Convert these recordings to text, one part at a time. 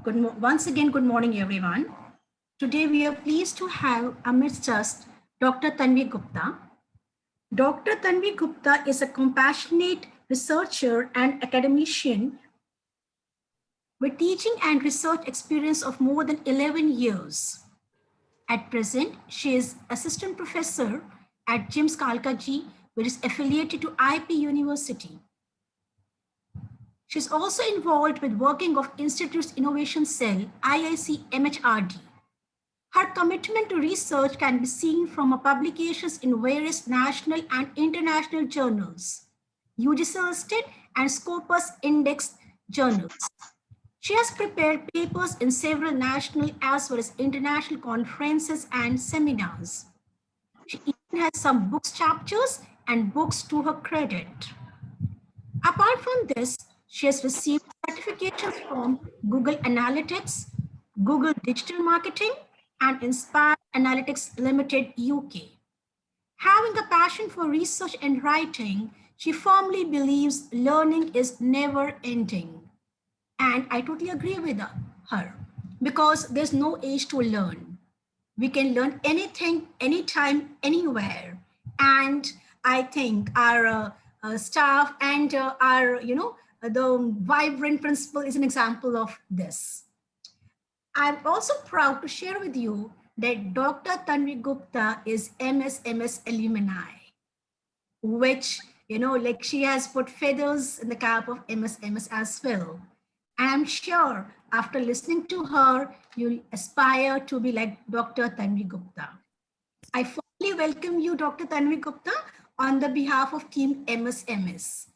Once again, good morning, everyone. Today, we are pleased to have amidst us Dr. Tanvi Gupta. Dr. Tanvi Gupta is a compassionate researcher and academician with teaching and research experience of more than 11 years. At present, she is assistant professor at JIMS Kalkaji, which is affiliated to IP University. She's also involved with working of Institute's Innovation Cell, IIC MHRD. Her commitment to research can be seen from her publications in various national and international journals, UGC-listed and Scopus indexed journals. She has prepared papers in several national as well as international conferences and seminars. She even has some books chapters and books to her credit. Apart from this, she has received certifications from Google Analytics, Google Digital Marketing, and Inspire Analytics Limited UK. Having a passion for research and writing, she firmly believes learning is never ending. And I totally agree with her because there's no age to learn. We can learn anything, anytime, anywhere. And I think our staff and our, the vibrant principal is an example of this. I'm also proud to share with you that Dr. Tanvi Gupta is MSMS alumni, which, like she has put feathers in the cap of MSMS as well. I'm sure after listening to her, you'll aspire to be like Dr. Tanvi Gupta. I formally welcome you, Dr. Tanvi Gupta, on the behalf of Team MSMS.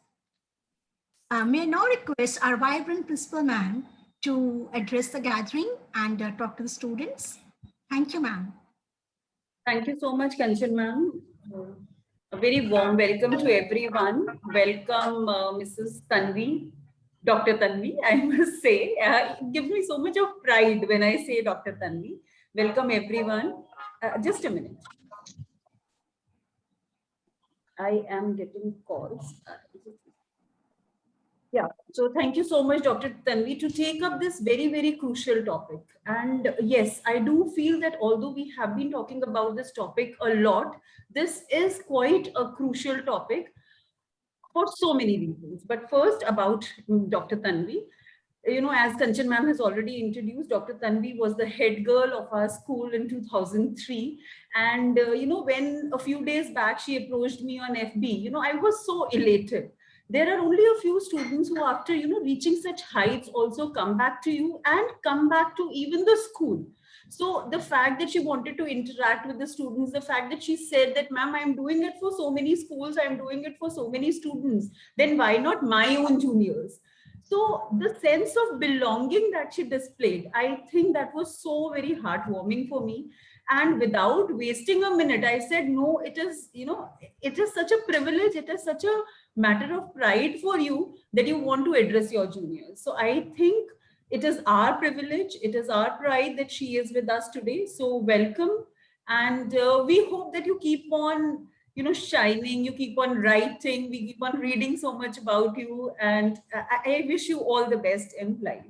May I now request our vibrant principal ma'am to address the gathering and talk to the students. Thank you, ma'am. Thank you so much, Kanchan ma'am. A very warm welcome to everyone. Welcome, Mrs. Tanvi, Dr. Tanvi, I must say. It gives me so much of pride when I say Dr. Tanvi. Welcome, everyone. Just a minute. I am getting calls. Yeah, so thank you so much, Dr. Tanvi, to take up this very, very crucial topic. And yes, I do feel that although we have been talking about this topic a lot, this is quite a crucial topic for so many reasons. But first about Dr. Tanvi. As Kanchan ma'am has already introduced, Dr. Tanvi was the head girl of our school in 2003. And, when a few days back, she approached me on FB, I was so elated. There are only a few students who after, reaching such heights also come back to you and come back to even the school. So the fact that she wanted to interact with the students, the fact that she said that, ma'am, I'm doing it for so many schools, I'm doing it for so many students, then why not my own juniors? So the sense of belonging that she displayed, I think that was so very heartwarming for me. And without wasting a minute, I said, no, it is, it is such a privilege. It is such a matter of pride for you that you want to address your juniors. So I think it is our privilege. It is our pride that she is with us today. So welcome. And we hope that you keep on shining, you keep on writing, we keep on reading so much about you, and I wish you all the best in life.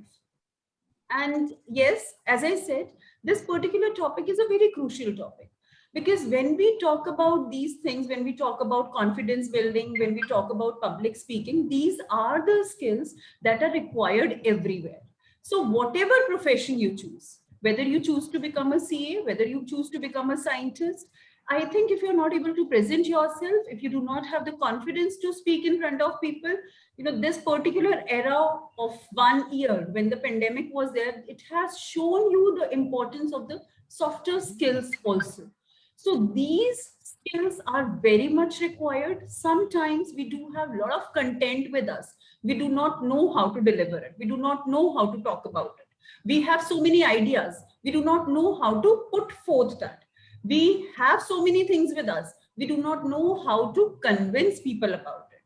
And yes, as I said, this particular topic is a very crucial topic, because when we talk about these things, when we talk about confidence building, when we talk about public speaking, these are the skills that are required everywhere. So whatever profession you choose, whether you choose to become a CA, whether you choose to become a scientist, I think if you're not able to present yourself, if you do not have the confidence to speak in front of people, this particular era of 1 year when the pandemic was there, it has shown you the importance of the softer skills also. So these skills are very much required. Sometimes we do have a lot of content with us. We do not know how to deliver it. We do not know how to talk about it. We have so many ideas. We do not know how to put forth that. We have so many things with us. We do not know how to convince people about it.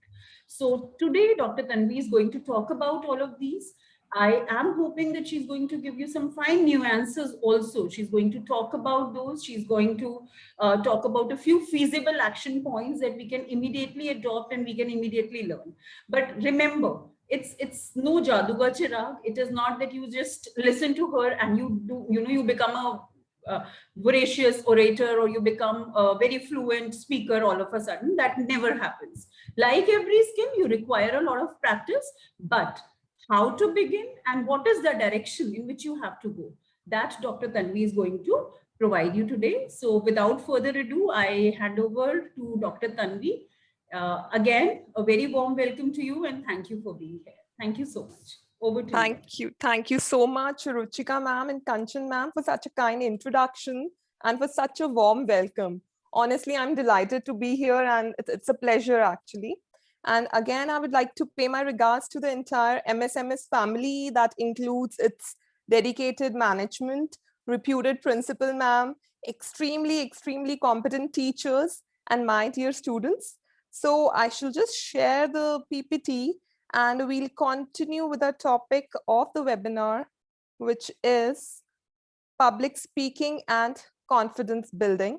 So today, Dr. Tanvi is going to talk about all of these. I am hoping that she's going to give you some fine nuances also. She's going to talk about those. She's going to talk about a few feasible action points that we can immediately adopt and we can immediately learn. But remember, it's no jaduga chirag. It is not that you just listen to her and you do, you become a voracious orator or you become a very fluent speaker all of a sudden. That never happens. Like every skill, you require a lot of practice, but how to begin and what is the direction in which you have to go, that Dr. Tanvi is going to provide you today. So without further ado, I hand over to Dr. Tanvi. Again, a very warm welcome to you and thank you for being here. Thank you so much. Over to you. Thank you. Thank you so much, Ruchika ma'am and Kanchan ma'am, for such a kind introduction and for such a warm welcome. Honestly, I'm delighted to be here and it's a pleasure actually. And again, I would like to pay my regards to the entire MSMS family that includes its dedicated management, reputed principal ma'am, extremely competent teachers, and my dear students. So I shall just share the PPT and we'll continue with the topic of the webinar, which is public speaking and confidence building.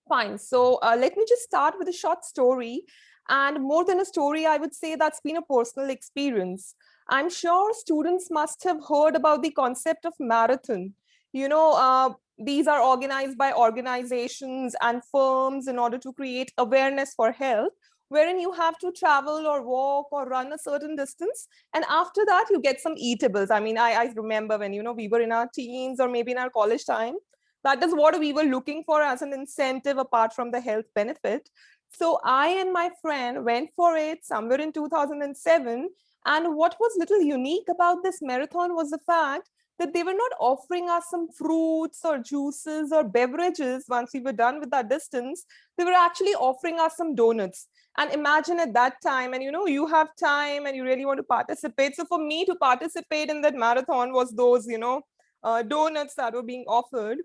Fine. So let me just start with a short story. And more than a story, I would say that's been a personal experience. I'm sure students must have heard about the concept of marathon. You know, these are organized by organizations and firms in order to create awareness for health, wherein you have to travel or walk or run a certain distance. And after that, you get some eatables. I mean, I remember when, we were in our teens or maybe in our college time, that is what we were looking for as an incentive apart from the health benefit. So I and my friend went for it somewhere in 2007. And what was little unique about this marathon was the fact that they were not offering us some fruits or juices or beverages once we were done with that distance. They were actually offering us some donuts. And imagine at that time, and you have time and you really want to participate. So for me to participate in that marathon was those, donuts that were being offered.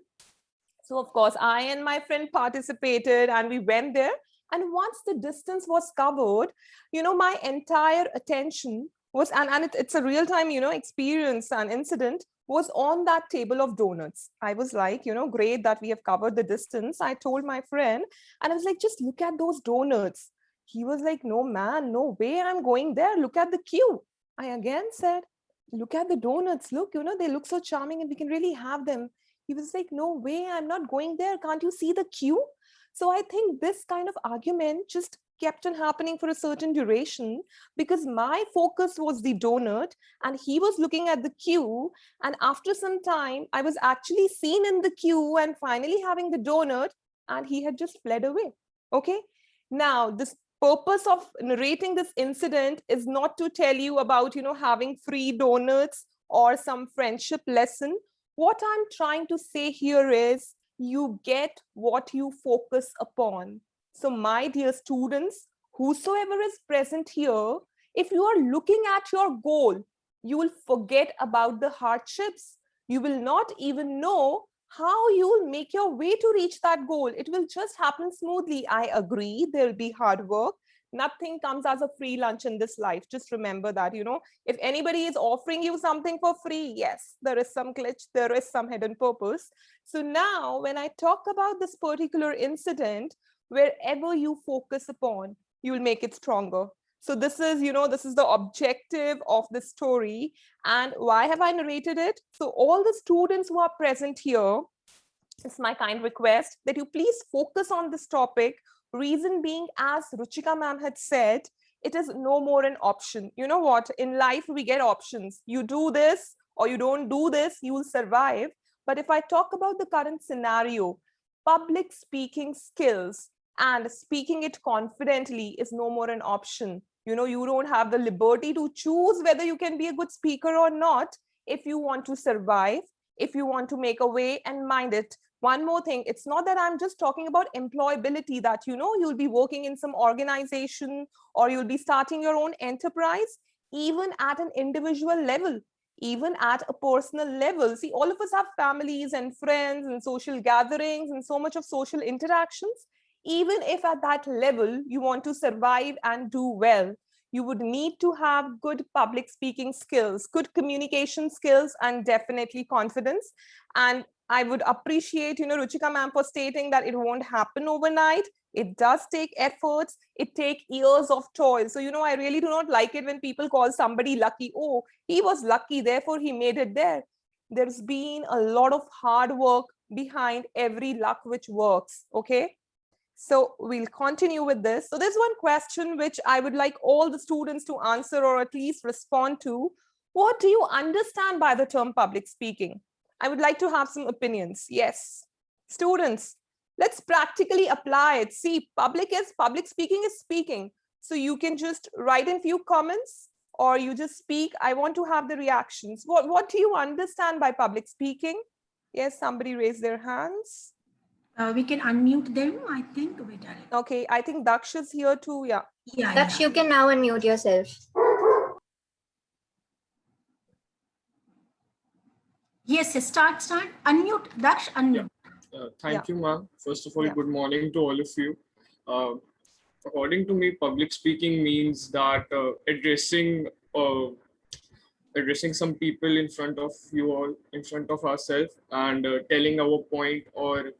So of course, I and my friend participated and we went there. And once the distance was covered, my entire attention was, and it's a real-time, experience and incident, was on that table of donuts. I was like, great that we have covered the distance. I told my friend, and I was like, just look at those donuts. He was like, no, man, no way I'm going there. Look at the queue. I again said, look at the donuts. Look, they look so charming and we can really have them. He was like, no way, I'm not going there. Can't you see the queue? So I think this kind of argument just kept on happening for a certain duration because my focus was the donut and he was looking at the queue. And after some time, I was actually seen in the queue and finally having the donut and he had just fled away. Okay. Now, this purpose of narrating this incident is not to tell you about, having free donuts or some friendship lesson. What I'm trying to say here is you get what you focus upon. So my dear students, whosoever is present here, if you are looking at your goal, you will forget about the hardships. You will not even know how you will make your way to reach that goal. It will just happen smoothly. I agree, there will be hard work. Nothing comes as a free lunch in this life. Just remember that, if anybody is offering you something for free, yes, there is some glitch, there is some hidden purpose. So now when I talk about this particular incident, wherever you focus upon, you will make it stronger. So this is, this is the objective of the story. And why have I narrated it? So all the students who are present here, it's my kind request that you please focus on this topic. Reason being, as Ruchika ma'am had said, it is no more an option. You know what? In life, we get options. You do this or you don't do this, you will survive. But if I talk about the current scenario, public speaking skills and speaking it confidently is no more an option. You don't have the liberty to choose whether you can be a good speaker or not. If you want to survive, if you want to make a way, and mind it, one more thing, it's not that I'm just talking about employability, that you'll be working in some organization or you'll be starting your own enterprise. Even at an individual level, even at a personal level, see, all of us have families and friends and social gatherings and so much of social interactions. Even if at that level you want to survive and do well, you would need to have good public speaking skills, good communication skills, and definitely confidence. And I would appreciate, Ruchika ma'am for stating that it won't happen overnight. It does take efforts. It takes years of toil. So, I really do not like it when people call somebody lucky. Oh, he was lucky, therefore he made it there. There's been a lot of hard work behind every luck which works. Okay. So we'll continue with this. So there's one question which I would like all the students to answer or at least respond to. What do you understand by the term public speaking? I would like to have some opinions. Yes. Students, let's practically apply it. See, public speaking is speaking. So you can just write in few comments or you just speak. I want to have the reactions. What do you understand by public speaking? Yes, somebody raised their hands. We can unmute them, I think. Wait, okay, I think Daksh is here too. Yeah. Daksh, you can now unmute yourself. Yes, start. Unmute. Daksh, unmute. Thank you, ma'am. First of all, good morning to all of you. According to me, public speaking means that addressing some people in front of you all, in front of ourselves, and telling our point or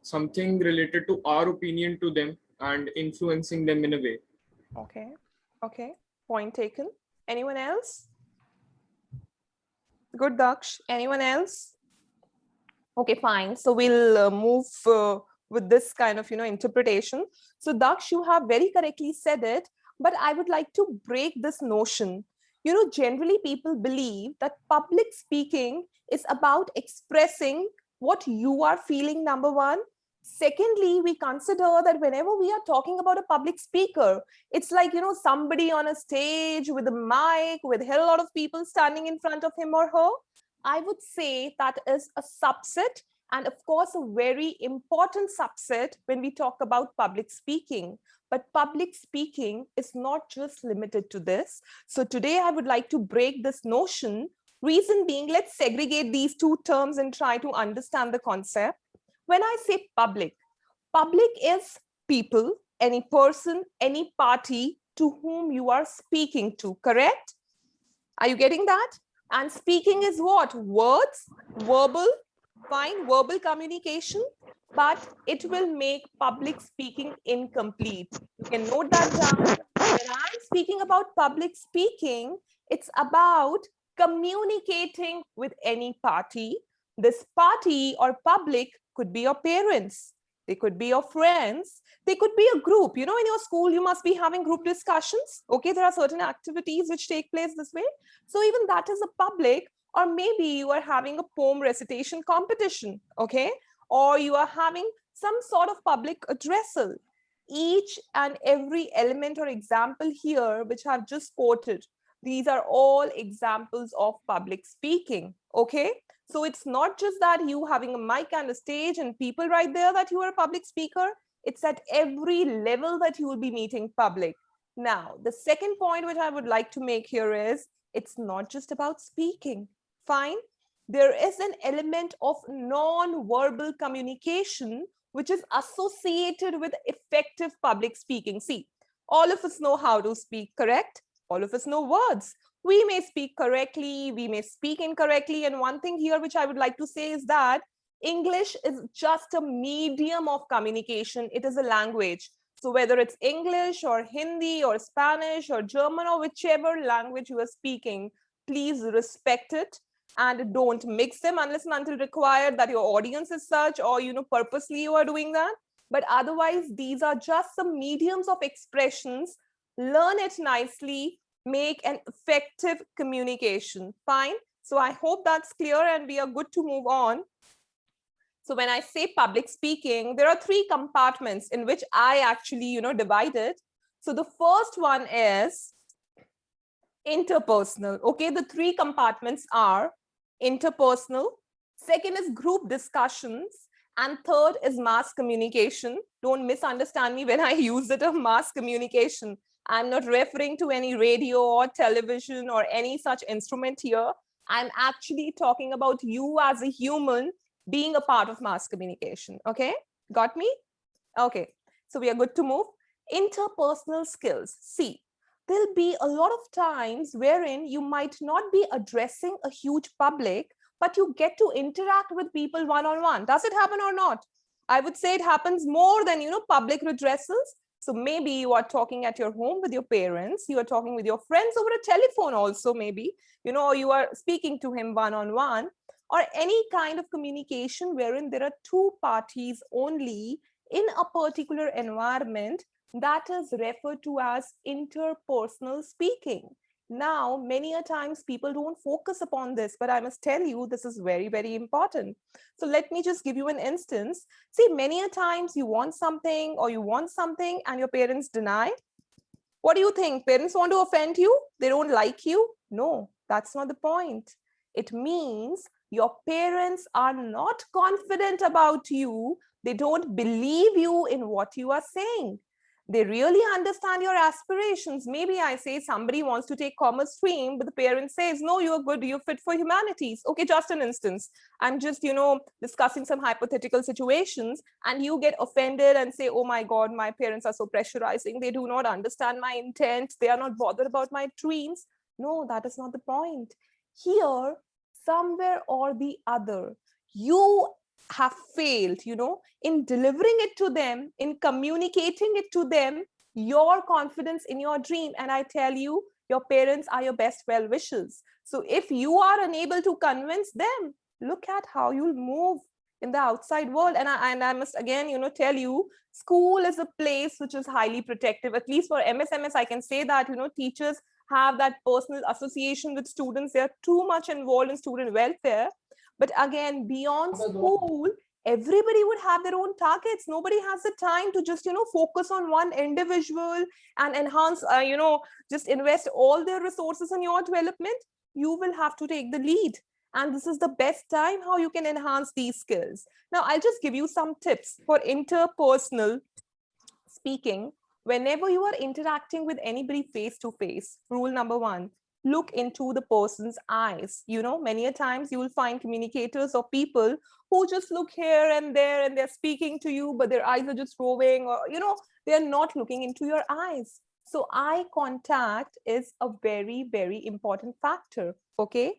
something related to our opinion to them and influencing them in a way. Okay. Point taken. Anyone else? Good, Daksh. Anyone else? Okay, fine. So we'll move with this kind of, interpretation. So Daksh, you have very correctly said it, but I would like to break this notion. Generally people believe that public speaking is about expressing what you are feeling, number one. Secondly, we consider that whenever we are talking about a public speaker, it's like, somebody on a stage with a mic, with a hell lot of people standing in front of him or her. I would say that is a subset, and of course, a very important subset when we talk about public speaking. But public speaking is not just limited to this. So today I would like to break this notion. Reason being, let's segregate these two terms and try to understand the concept. When I say public is people, any person, any party to whom you are speaking to, correct? Are you getting that? And speaking is what? Words, verbal, fine, verbal communication, but it will make public speaking incomplete. You can note that down. When I'm speaking about public speaking, it's about communicating with any party. This party or public could be your parents, they could be your friends, they could be a group. In your school, you must be having group discussions. Okay, there are certain activities which take place this way. So even that is a public, or maybe you are having a poem recitation competition, okay? Or you are having some sort of public addressal. Each and every element or example here, which I've just quoted, these are all examples of public speaking, okay? So it's not just that you having a mic and a stage and people right there that you are a public speaker. It's at every level that you will be meeting public. Now, the second point which I would like to make here is it's not just about speaking. Fine. There is an element of non-verbal communication which is associated with effective public speaking. See, all of us know how to speak, correct? All of us know words. We may speak correctly, we may speak incorrectly. And one thing here which I would like to say is that English is just a medium of communication. It is a language. So whether it's English or Hindi or Spanish or German or whichever language you are speaking, please respect it and don't mix them unless and until required that your audience is such or, purposely you are doing that. But otherwise, these are just some mediums of expressions. Learn it nicely. Make an effective communication. Fine. So I hope that's clear and we are good to move on. So when I say public speaking, there are three compartments in which I actually, divide it. So the first one is interpersonal. Okay, the three compartments are interpersonal. Second is group discussions. And third is mass communication. Don't misunderstand me when I use the term mass communication. I'm not referring to any radio or television or any such instrument here. I'm actually talking about you as a human being a part of mass communication. Okay, got me? Okay, so we are good to move. Interpersonal skills. See, there'll be a lot of times wherein you might not be addressing a huge public, but you get to interact with people one-on-one. Does it happen or not? I would say it happens more than, public redressals. So maybe you are talking at your home with your parents, you are talking with your friends over a telephone also, maybe, or you are speaking to him one-on-one, or any kind of communication wherein there are two parties only in a particular environment, that is referred to as interpersonal speaking. Now, many a times people don't focus upon this, but I must tell you, this is very, very important. So let me just give you an instance. See, many a times you want something and your parents deny. What do you think? Parents want to offend you? They don't like you? No, that's not the point. It means your parents are not confident about you. They don't believe you in what you are saying. They really understand your aspirations. Maybe I say somebody wants to take commerce stream, but the parent says, no, you're good, you're fit for humanities. Okay, just an instance. I'm just, discussing some hypothetical situations, and you get offended and say, oh my God, my parents are so pressurizing. They do not understand my intent. They are not bothered about my dreams. No, that is not the point. Here, somewhere or the other, you have failed, in delivering it to them, in communicating it to them, your confidence in your dream. And I tell you, your parents are your best well-wishers. So if you are unable to convince them, look at how you'll move in the outside world. And I must again, tell you, school is a place which is highly protective. At least for MSMS, I can say that, teachers have that personal association with students. They're too much involved in student welfare. But again, beyond school, everybody would have their own targets. Nobody has the time to just, focus on one individual and enhance, just invest all their resources in your development. You will have to take the lead. And this is the best time how you can enhance these skills. Now, I'll just give you some tips for interpersonal speaking. Whenever you are interacting with anybody face to face, rule number 1, look into the person's eyes. Many a times you will find communicators or people who just look here and there and they're speaking to you, but their eyes are just roving, or, they're not looking into your eyes. So eye contact is a very, very important factor. Okay.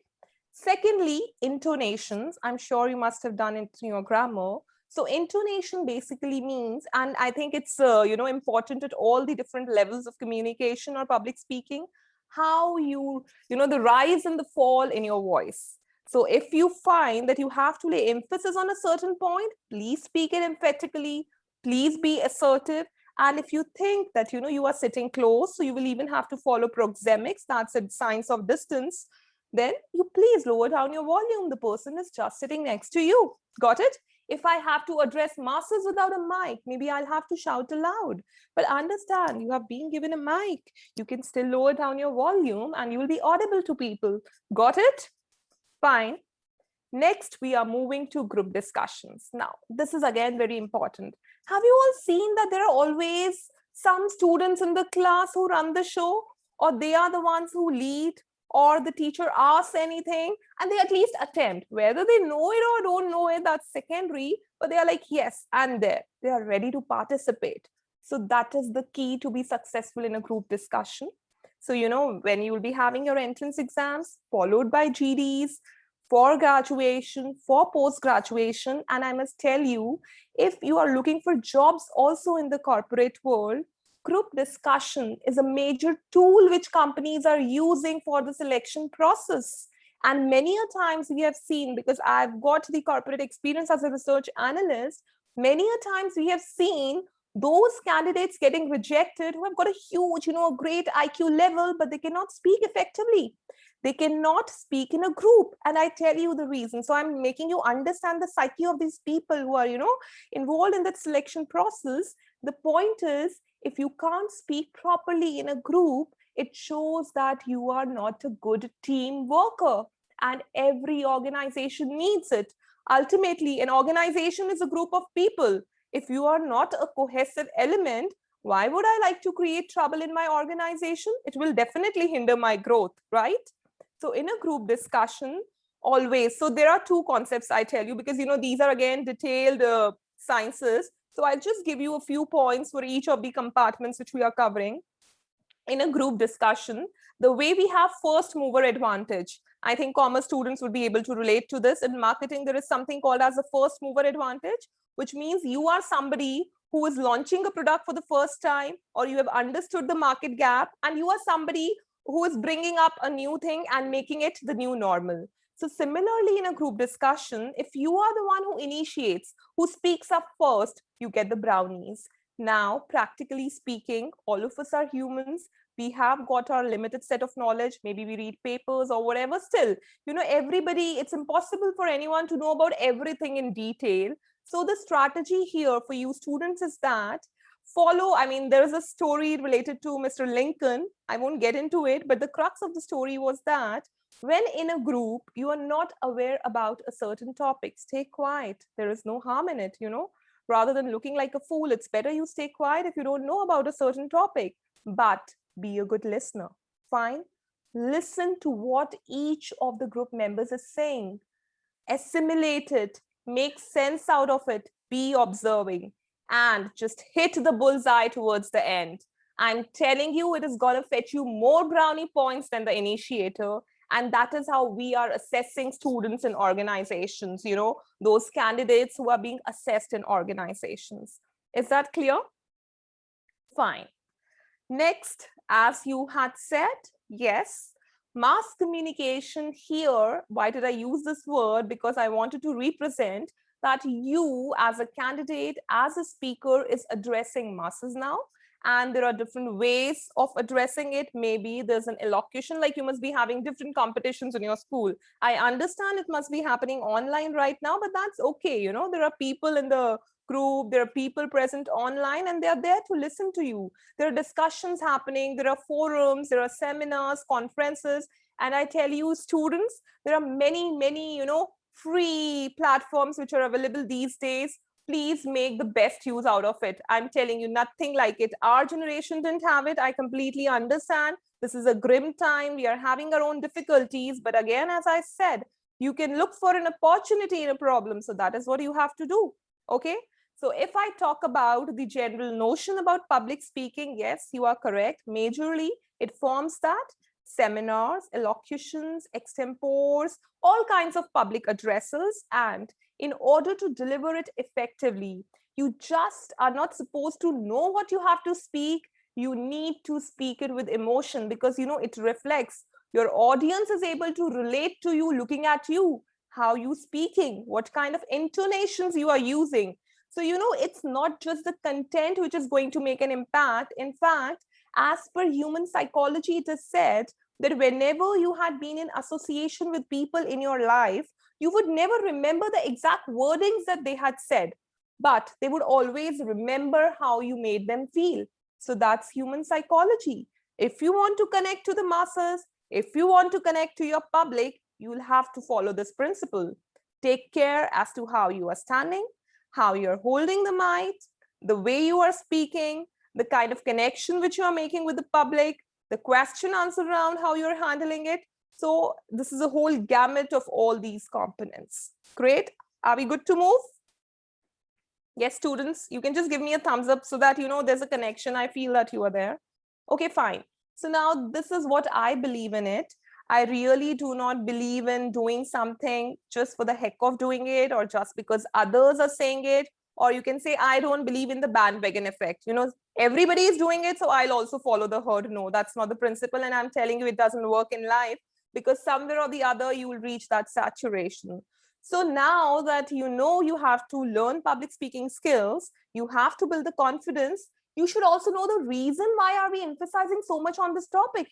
Secondly, intonations. I'm sure you must have done it in your grammar. So intonation basically means, and I think it's, important at all the different levels of communication or public speaking, how you, the rise and the fall in your voice. So if you find that you have to lay emphasis on a certain point, please speak it emphatically, please be assertive. And if you think that, you are sitting close, so you will even have to follow proxemics, that's a signs of distance, then you please lower down your volume. The person is just sitting next to you. Got it? If I have to address masses without a mic, maybe I'll have to shout aloud. But understand, you have been given a mic. You can still lower down your volume and you will be audible to people. Got it? Fine. Next, we are moving to group discussions. Now, this is again very important. Have you all seen that there are always some students in the class who run the show, or they are the ones who lead, or the teacher asks anything and they at least attempt? Whether they know it or don't know it, that's secondary, but they are like, yes, and there, they are ready to participate. So that is the key to be successful in a group discussion. So, when you will be having your entrance exams, followed by GDs, for graduation, for post-graduation, and I must tell you, if you are looking for jobs also in the corporate world, group discussion is a major tool which companies are using for the selection process. And many a times we have seen, because I've got the corporate experience as a research analyst, many a times we have seen those candidates getting rejected who have got a huge, a great IQ level, but they cannot speak effectively. They cannot speak in a group. And I tell you the reason. So I'm making you understand the psyche of these people who are, involved in that selection process. The point is, if you can't speak properly in a group, it shows that you are not a good team worker. And every organization needs it. Ultimately, an organization is a group of people. If you are not a cohesive element, why would I like to create trouble in my organization? It will definitely hinder my growth, right? So in a group discussion, always, so there are two concepts I tell you, because, these are again detailed sciences. So I'll just give you a few points for each of the compartments which we are covering. in a group discussion, the way we have first mover advantage. I think commerce students would be able to relate to this. In marketing, there is something called as a first mover advantage, which means you are somebody who is launching a product for the first time, or you have understood the market gap, and you are somebody who is bringing up a new thing and making it the new normal. So similarly, in a group discussion, if you are the one who initiates, who speaks up first, you get the brownies. Now, practically speaking, all of us are humans. We have got our limited set of knowledge. Maybe we read papers or whatever. Still, everybody, it's impossible for anyone to know about everything in detail. So the strategy here for you students is that follow, there's a story related to Mr. Lincoln. I won't get into it, but the crux of the story was that when in a group, you are not aware about a certain topic, stay quiet. There is no harm in it, rather than looking like a fool. It's better you stay quiet if you don't know about a certain topic, but be a good listener. Fine. Listen to what each of the group members is saying. Assimilate it, make sense out of it, be observing, and just hit the bullseye towards the end. I'm telling you, it is going to fetch you more brownie points than the initiator. And that is how we are assessing students in organizations, those candidates who are being assessed in organizations. Is that clear? Fine. Next, as you had said, yes, mass communication here. Why did I use this word? Because I wanted to represent that you as a candidate, as a speaker, is addressing masses now. And there are different ways of addressing it. Maybe there's an elocution, like you must be having different competitions in your school. I understand it must be happening online right now, but that's okay. There are people in the group, there are people present online, and they're there to listen to you. There are discussions happening, there are forums, there are seminars, conferences. And I tell you, students, there are many, free platforms which are available these days. Please make the best use out of it. I'm telling you, nothing like it. Our generation didn't have it. I completely understand. This is a grim time. We are having our own difficulties. But again, as I said, you can look for an opportunity in a problem. So that is what you have to do. Okay. So if I talk about the general notion about public speaking, yes, you are correct. Majorly, it forms that seminars, elocutions, extempores, all kinds of public addresses. And in order to deliver it effectively, you just are not supposed to know what you have to speak. You need to speak it with emotion because, it reflects. Your audience is able to relate to you looking at you, how you speaking, what kind of intonations you are using. So, it's not just the content which is going to make an impact. In fact, as per human psychology, it is said that whenever you had been in association with people in your life, you would never remember the exact wordings that they had said, but they would always remember how you made them feel. So that's human psychology. If you want to connect to the masses, if you want to connect to your public, you will have to follow this principle. Take care as to how you are standing, how you're holding the mic, the way you are speaking, the kind of connection which you are making with the public, the question answer round, how you're handling it. So this is a whole gamut of all these components. Great. Are we good to move? Yes, students, you can just give me a thumbs up so that, there's a connection. I feel that you are there. Okay, fine. So now this is what I believe in it. I really do not believe in doing something just for the heck of doing it or just because others are saying it. Or you can say, I don't believe in the bandwagon effect. Everybody is doing it, so I'll also follow the herd. No, that's not the principle. And I'm telling you, it doesn't work in life because somewhere or the other, you will reach that saturation. So now that you have to learn public speaking skills, you have to build the confidence. You should also know the reason why are we emphasizing so much on this topic,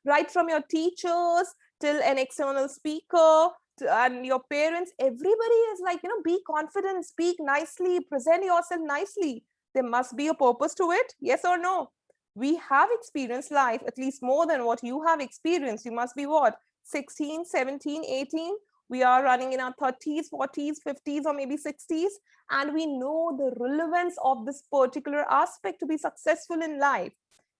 right from your teachers till an external speaker, and your parents, everybody is like, be confident, speak nicely, present yourself nicely. There must be a purpose to it. Yes or no? We have experienced life at least more than what you have experienced. You must be what? 16, 17, 18. We are running in our 30s, 40s, 50s, or maybe 60s. And we know the relevance of this particular aspect to be successful in life.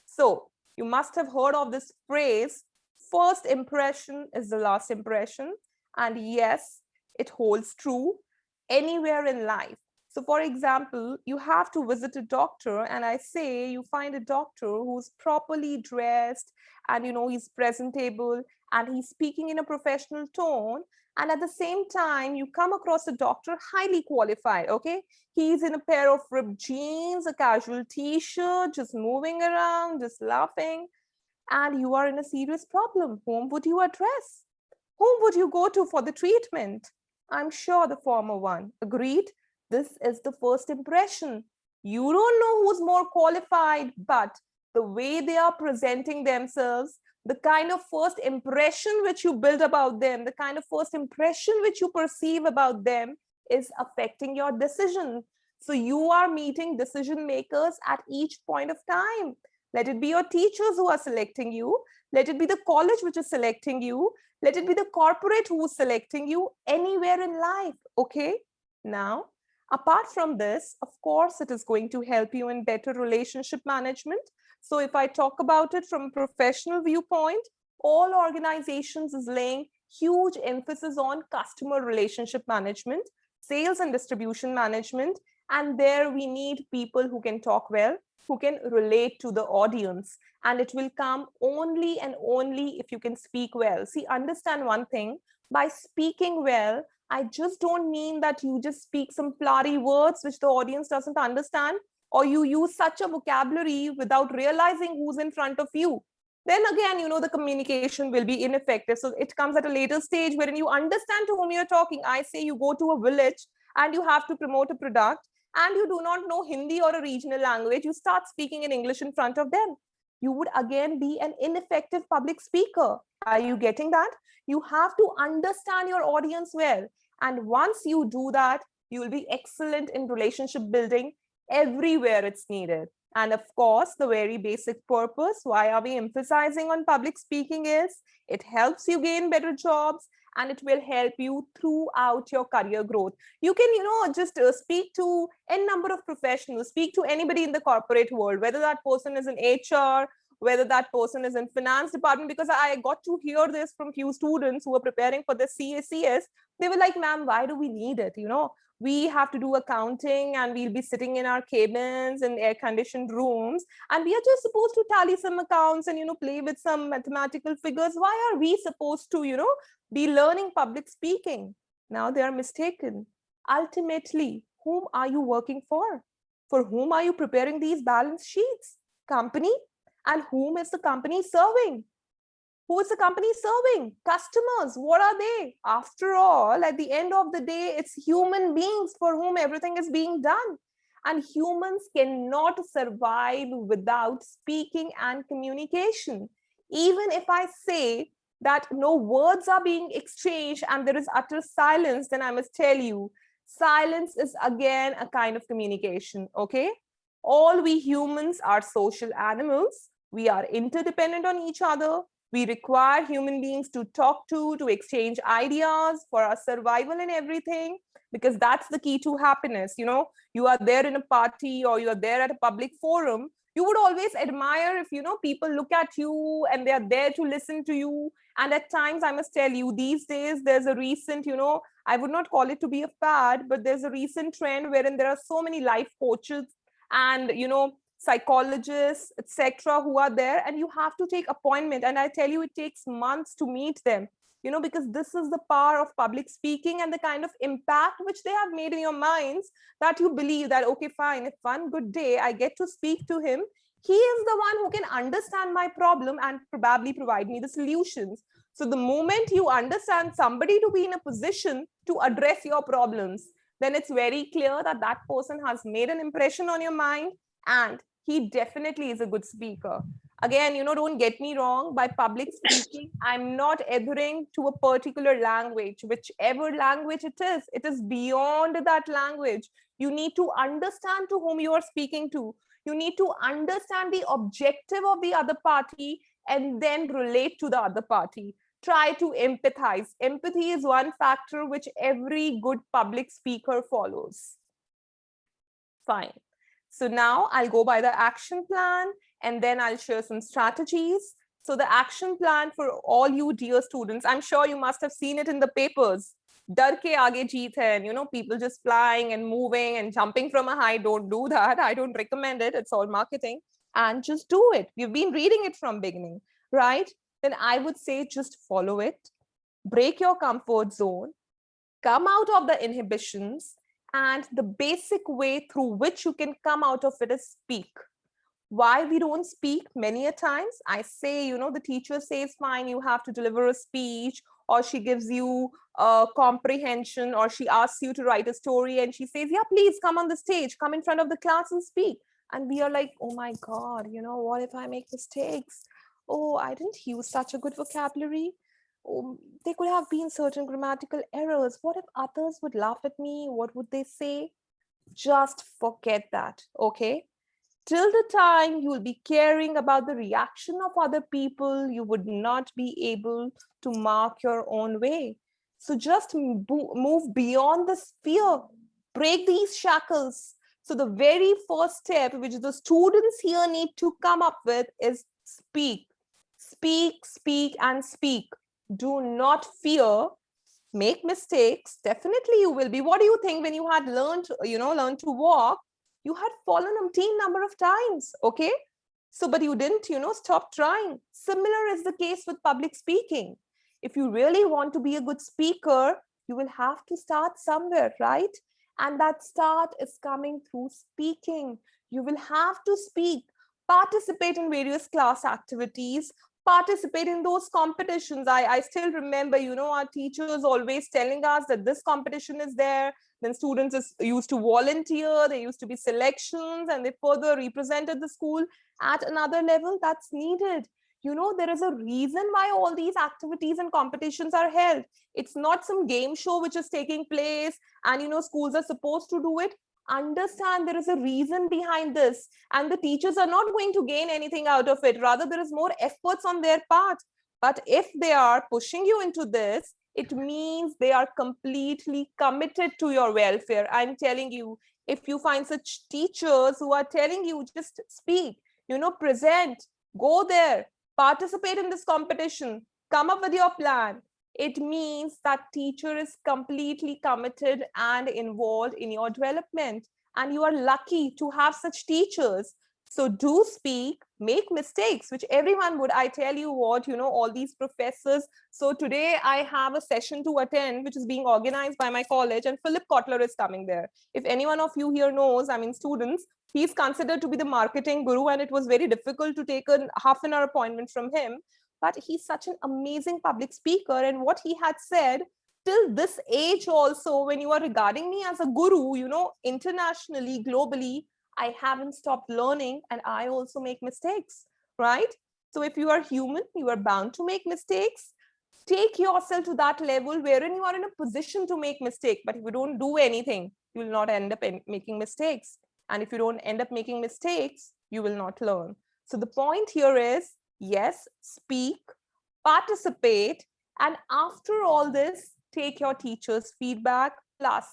So you must have heard of this phrase, first impression is the last impression. And yes, it holds true anywhere in life. So for example, you have to visit a doctor, and I say you find a doctor who's properly dressed and he's presentable and he's speaking in a professional tone. And at the same time, you come across a doctor highly qualified, okay? He's in a pair of ripped jeans, a casual t-shirt, just moving around, just laughing. And you are in a serious problem. Whom would you address? Whom would you go to for the treatment? I'm sure the former one. Agreed? This is the first impression. You don't know who's more qualified, but the way they are presenting themselves, the kind of first impression which you build about them, the kind of first impression which you perceive about them is affecting your decision. So you are meeting decision makers at each point of time. Let it be your teachers who are selecting you. Let it be the college which is selecting you. Let it be the corporate who is selecting you, anywhere in life, okay? Now, apart from this, of course, it is going to help you in better relationship management. So if I talk about it from a professional viewpoint, all organizations is laying huge emphasis on customer relationship management, sales and distribution management. And there we need people who can talk well, who can relate to the audience. And it will come only and only if you can speak well. See, understand one thing, by speaking well, I just don't mean that you just speak some flowery words which the audience doesn't understand, or you use such a vocabulary without realizing who's in front of you. Then again, the communication will be ineffective. So it comes at a later stage wherein you understand to whom you're talking. I say you go to a village and you have to promote a product and you do not know Hindi or a regional language, you start speaking in English in front of them. You would again be an ineffective public speaker. Are you getting that? You have to understand your audience well. And once you do that, you will be excellent in relationship building everywhere it's needed. And of course, the very basic purpose, why are we emphasizing on public speaking is, it helps you gain better jobs and it will help you throughout your career growth. You can, just speak to any number of professionals, speak to anybody in the corporate world, whether that person is in HR, whether that person is in finance department, because I got to hear this from few students who were preparing for the CACS. They were like, ma'am, why do we need it? We have to do accounting and we'll be sitting in our cabins and air-conditioned rooms and we are just supposed to tally some accounts and play with some mathematical figures. Why are we supposed to be learning public speaking? Now they are mistaken. Ultimately, whom are you working for? For whom are you preparing these balance sheets? Company? And whom is the company serving? Who is the company serving? Customers. What are they? After all, at the end of the day, it's human beings for whom everything is being done. And humans cannot survive without speaking and communication. Even if I say that no words are being exchanged and there is utter silence, then I must tell you, silence is again a kind of communication, okay? All we humans are social animals. We are interdependent on each other. We require human beings to talk to exchange ideas for our survival and everything, because that's the key to happiness. You are there in a party or you are there at a public forum. You would always admire if, people look at you and they are there to listen to you. And at times, I must tell you, these days, there's a recent, I would not call it to be a fad, but there's a recent trend wherein there are so many life coaches and, psychologists, etc., who are there, and you have to take appointment. And I tell you, it takes months to meet them, because this is the power of public speaking and the kind of impact which they have made in your minds, that you believe that, okay, fine, if one good day I get to speak to him, he is the one who can understand my problem and probably provide me the solutions. So the moment you understand somebody to be in a position to address your problems, then it's very clear that that person has made an impression on your mind and he definitely is a good speaker. Again, don't get me wrong, by public speaking, I'm not adhering to a particular language, whichever language it is beyond that language. You need to understand to whom you are speaking to. You need to understand the objective of the other party and then relate to the other party. Try to empathize. Empathy is one factor which every good public speaker follows. Fine. So now I'll go by the action plan and then I'll share some strategies. So the action plan for all you dear students, I'm sure you must have seen it in the papers. Dar ke aage jeet hai, and people just flying and moving and jumping from a height. Don't do that. I don't recommend it. It's all marketing. And just do it. We've been reading it from beginning, right? Then I would say just follow it, break your comfort zone, come out of the inhibitions, and the basic way through which you can come out of it is speak. Why we don't speak many a times? I say, the teacher says, fine, you have to deliver a speech, or she gives you a comprehension, or she asks you to write a story, and she says, yeah, please come on the stage, come in front of the class and speak. And we are like, oh my God, what if I make mistakes? Oh, I didn't use such a good vocabulary. Oh, there could have been certain grammatical errors. What if others would laugh at me? What would they say? Just forget that, okay? Till the time you will be caring about the reaction of other people, you would not be able to mark your own way. So just move beyond the fear, break these shackles. So the very first step, which the students here need to come up with, is speak. Speak, speak, and speak. Do not fear. Make mistakes. Definitely you will be. What do you think when you had learned to walk? You had fallen umpteen number of times, okay? So, but you didn't, stop trying. Similar is the case with public speaking. If you really want to be a good speaker, you will have to start somewhere, right? And that start is coming through speaking. You will have to speak, participate in various class activities, participate in those competitions. I still remember, our teachers always telling us that this competition is there. Then students used to volunteer, there used to be selections, and they further represented the school at another level that's needed. There is a reason why all these activities and competitions are held. It's not some game show which is taking place and, schools are supposed to do it. Understand there is a reason behind this, and the teachers are not going to gain anything out of it. Rather, there is more efforts on their part. But if they are pushing you into this, it means they are completely committed to your welfare. I'm telling you, if you find such teachers who are telling you just speak, present, go there, participate in this competition, come up with your plan, it means that teacher is completely committed and involved in your development. And you are lucky to have such teachers. So do speak, make mistakes, which everyone would. I tell you what, all these professors. So today I have a session to attend, which is being organized by my college, and Philip Kotler is coming there. If anyone of you here knows, students, he's considered to be the marketing guru, and it was very difficult to take a half-an-hour appointment from him. But he's such an amazing public speaker. And what he had said, till this age also, when you are regarding me as a guru, internationally, globally, I haven't stopped learning, and I also make mistakes, right? So if you are human, you are bound to make mistakes. Take yourself to that level wherein you are in a position to make mistake. But if you don't do anything, you will not end up making mistakes. And if you don't end up making mistakes, you will not learn. So the point here is, yes, speak, participate, and after all this, take your teacher's feedback, plus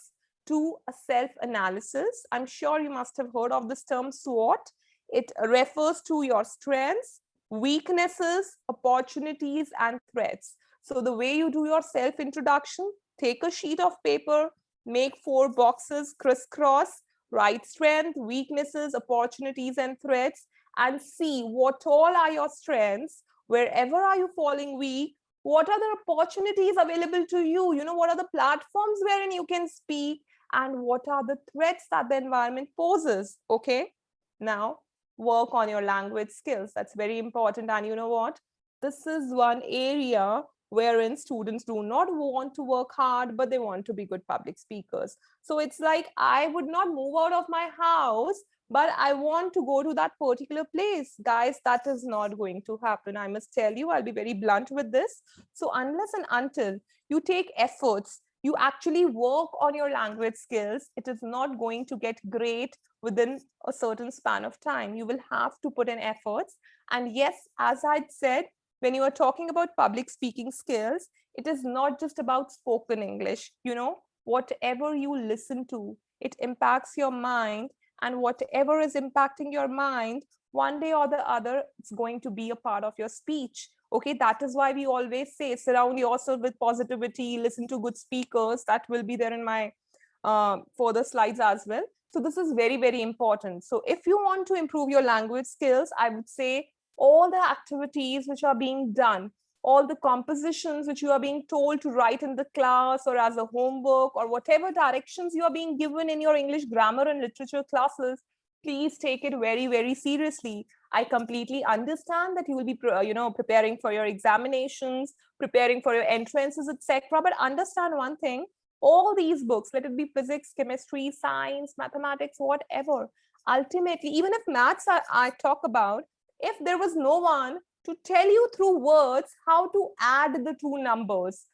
do a self-analysis. I'm sure you must have heard of this term SWOT. It refers to your strengths, weaknesses, opportunities, and threats. So the way you do your self-introduction, take a sheet of paper, make 4 boxes crisscross, write strength, weaknesses, opportunities, and threats, and see what all are your strengths, wherever are you falling weak, what are the opportunities available to you, what are the platforms wherein you can speak, and what are the threats that the environment poses. Okay, now work on your language skills. That's very important. And you know what, this is one area wherein students do not want to work hard, but they want to be good public speakers. So it's like, I would not move out of my house, but I want to go to that particular place. Guys, that is not going to happen. I must tell you, I'll be very blunt with this. So unless and until you take efforts, you actually work on your language skills, it is not going to get great within a certain span of time. You will have to put in efforts. And yes, as I'd said, when you are talking about public speaking skills, it is not just about spoken English. Whatever you listen to, it impacts your mind, and whatever is impacting your mind, one day or the other, it's going to be a part of your speech. Okay, that is why we always say surround yourself with positivity, listen to good speakers. That will be there in my further slides as well. So this is very, very important. So if you want to improve your language skills, I would say all the activities which are being done, all the compositions which you are being told to write in the class or as a homework or whatever directions you are being given in your English grammar and literature classes, please take it very, very seriously. I completely understand that you will be, preparing for your examinations, preparing for your entrances, etc. But understand one thing, all these books, let it be physics, chemistry, science, mathematics, whatever, ultimately, even if maths I talk about, if there was no one to tell you through words how to add the two numbers,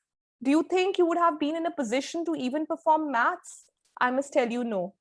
do you think you would have been in a position to even perform maths? I must tell you, no.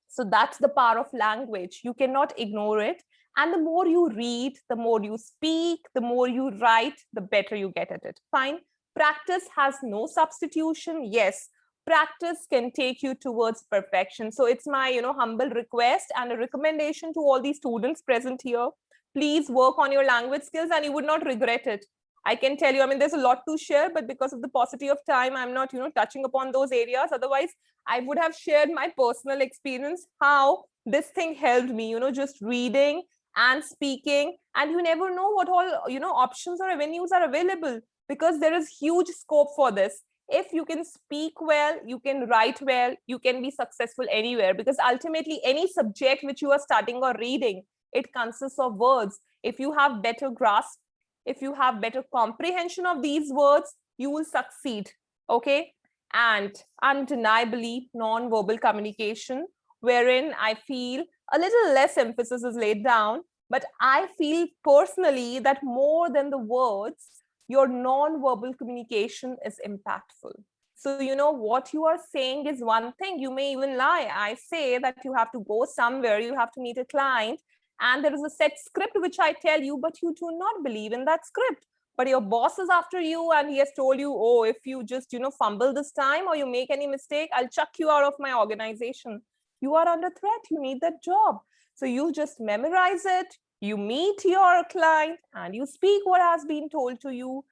So that's the power of language. You cannot ignore it. And the more you read, the more you speak, the more you write, the better you get at it. Fine. Practice has no substitution. Yes, practice can take you towards perfection. So it's my, humble request and a recommendation to all these students present here. Please work on your language skills and you would not regret it. I can tell you, I mean, there's a lot to share, but because of the paucity of time, I'm not, touching upon those areas. Otherwise, I would have shared my personal experience, how this thing helped me, just reading and speaking. And you never know what all, options or avenues are available, because there is huge scope for this. If you can speak well, you can write well, you can be successful anywhere, because ultimately any subject which you are studying or reading, it consists of words. If you have better grasp, if you have better comprehension of these words, you will succeed. Okay. And undeniably non-verbal communication, wherein I feel a little less emphasis is laid down, but I feel personally that more than the words, your non-verbal communication is impactful. So, what you are saying is one thing. You may even lie. I say that you have to go somewhere, you have to meet a client, and there is a set script which I tell you, but you do not believe in that script. But your boss is after you and he has told you, oh, if you just, fumble this time or you make any mistake, I'll chuck you out of my organization. You are under threat. You need that job. So you just memorize it, you meet your client and you speak what has been told to you.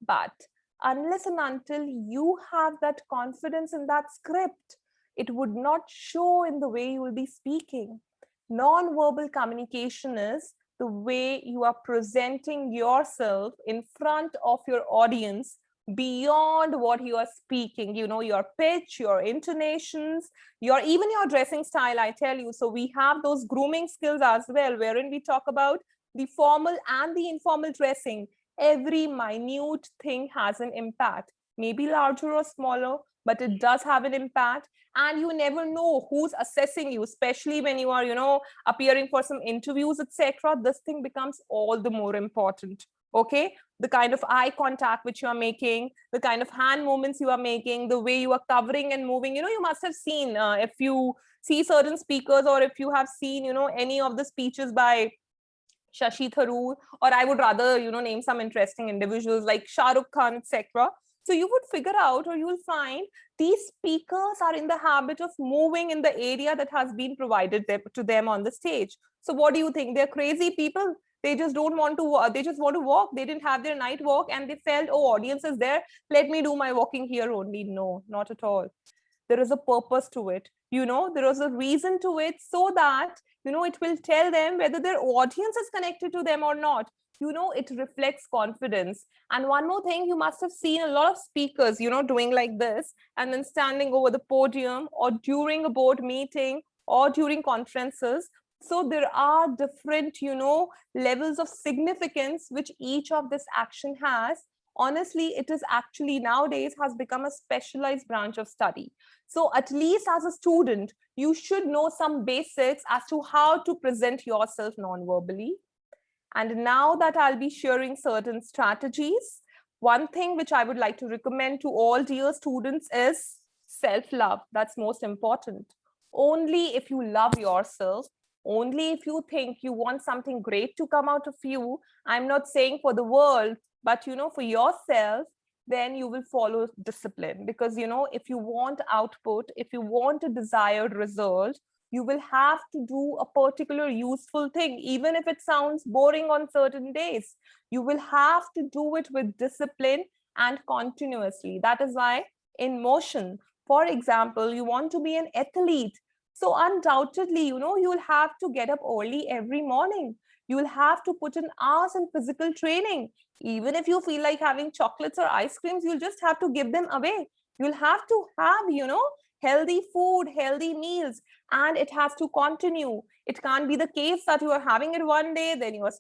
But unless and until you have that confidence in that script, it would not show in the way you will be speaking. Non-verbal communication is the way you are presenting yourself in front of your audience beyond what you are speaking, your pitch, your intonations, even your dressing style, I tell you. So we have those grooming skills as well, wherein we talk about the formal and the informal dressing. Every minute thing has an impact, maybe larger or smaller, but it does have an impact. And you never know who's assessing you, especially when you are, appearing for some interviews, etc. This thing becomes all the more important. Okay, the kind of eye contact which you are making, the kind of hand movements you are making, the way you are covering and moving. You must have seen, if you see certain speakers, or if you have seen, any of the speeches by Shashi Tharoor, or I would rather, name some interesting individuals like Shah Rukh Khan, etc. So you would figure out, or you will find, these speakers are in the habit of moving in the area that has been provided to them on the stage. So what do you think? They're crazy people. They just don't want to, they just want to walk. They didn't have their night walk and they felt, oh, audience is there, let me do my walking here only. No, not at all. There is a purpose to it. There is a reason to it, so that, it will tell them whether their audience is connected to them or not. It reflects confidence. And one more thing, you must have seen a lot of speakers, doing like this and then standing over the podium, or during a board meeting, or during conferences. So there are different, levels of significance which each of this action has. Honestly, it is actually nowadays has become a specialized branch of study. So at least as a student, you should know some basics as to how to present yourself non-verbally. And now that I'll be sharing certain strategies, one thing which I would like to recommend to all dear students is self-love. That's most important. Only if you love yourself, only if you think you want something great to come out of you, I'm not saying for the world, but for yourself, then you will follow discipline. Because if you want output, if you want a desired result, You will have to do a particular useful thing, even if it sounds boring on certain days. You will have to do it with discipline and continuously. That is why in motion, for example, you want to be an athlete. So undoubtedly, you'll have to get up early every morning. You'll have to put in hours in physical training. Even if you feel like having chocolates or ice creams, you'll just have to give them away. You'll have to have, healthy food, healthy meals, and it has to continue. It can't be the case that you are having it one day, then you are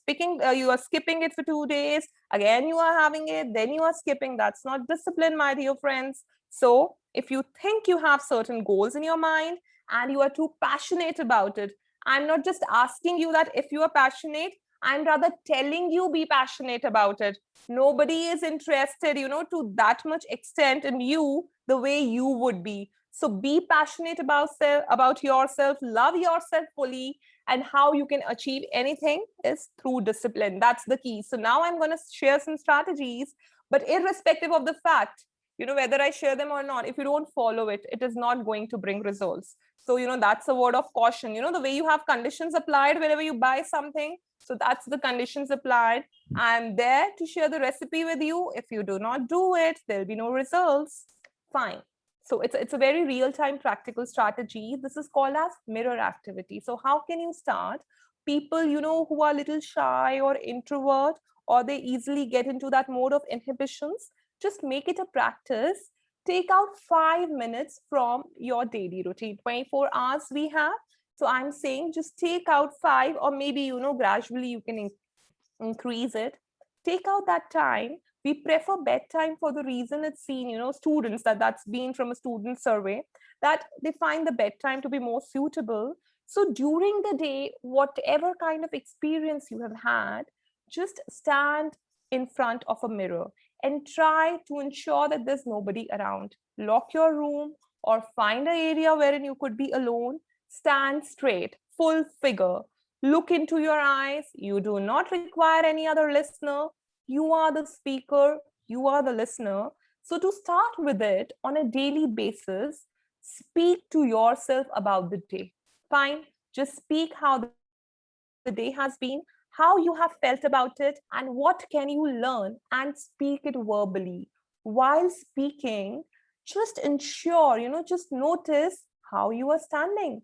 skipping it for 2 days, again you are having it, then you are skipping. That's not discipline, my dear friends. So if you think you have certain goals in your mind and you are too passionate about it, I'm not just asking you that if you are passionate, I'm rather telling you be passionate about it. Nobody is interested, to that much extent in you the way you would be. So be passionate about yourself, love yourself fully, and how you can achieve anything is through discipline. That's the key. So now I'm going to share some strategies, but irrespective of the fact, whether I share them or not, if you don't follow it, it is not going to bring results. So, that's a word of caution. The way you have conditions applied whenever you buy something. So that's the conditions applied. I'm there to share the recipe with you. If you do not do it, there'll be no results. Fine. So it's a very real-time practical strategy. This is called as mirror activity. So how can you start? People, who are a little shy or introvert, or they easily get into that mode of inhibitions, just make it a practice. Take out 5 minutes from your daily routine. 24 hours we have. So I'm saying just take out 5, or maybe, gradually you can increase it. Take out that time. We prefer bedtime for the reason it's seen, students, that's been from a student survey, that they find the bedtime to be more suitable. So during the day, whatever kind of experience you have had, just stand in front of a mirror and try to ensure that there's nobody around. Lock your room or find an area wherein you could be alone. Stand straight, full figure. Look into your eyes. You do not require any other listener. You are the speaker. You are the listener. So to start with it, on a daily basis, speak to yourself about the day. Fine. Just speak how the day has been, how you have felt about it, and what can you learn, and speak it verbally. While speaking, just ensure, just notice how you are standing,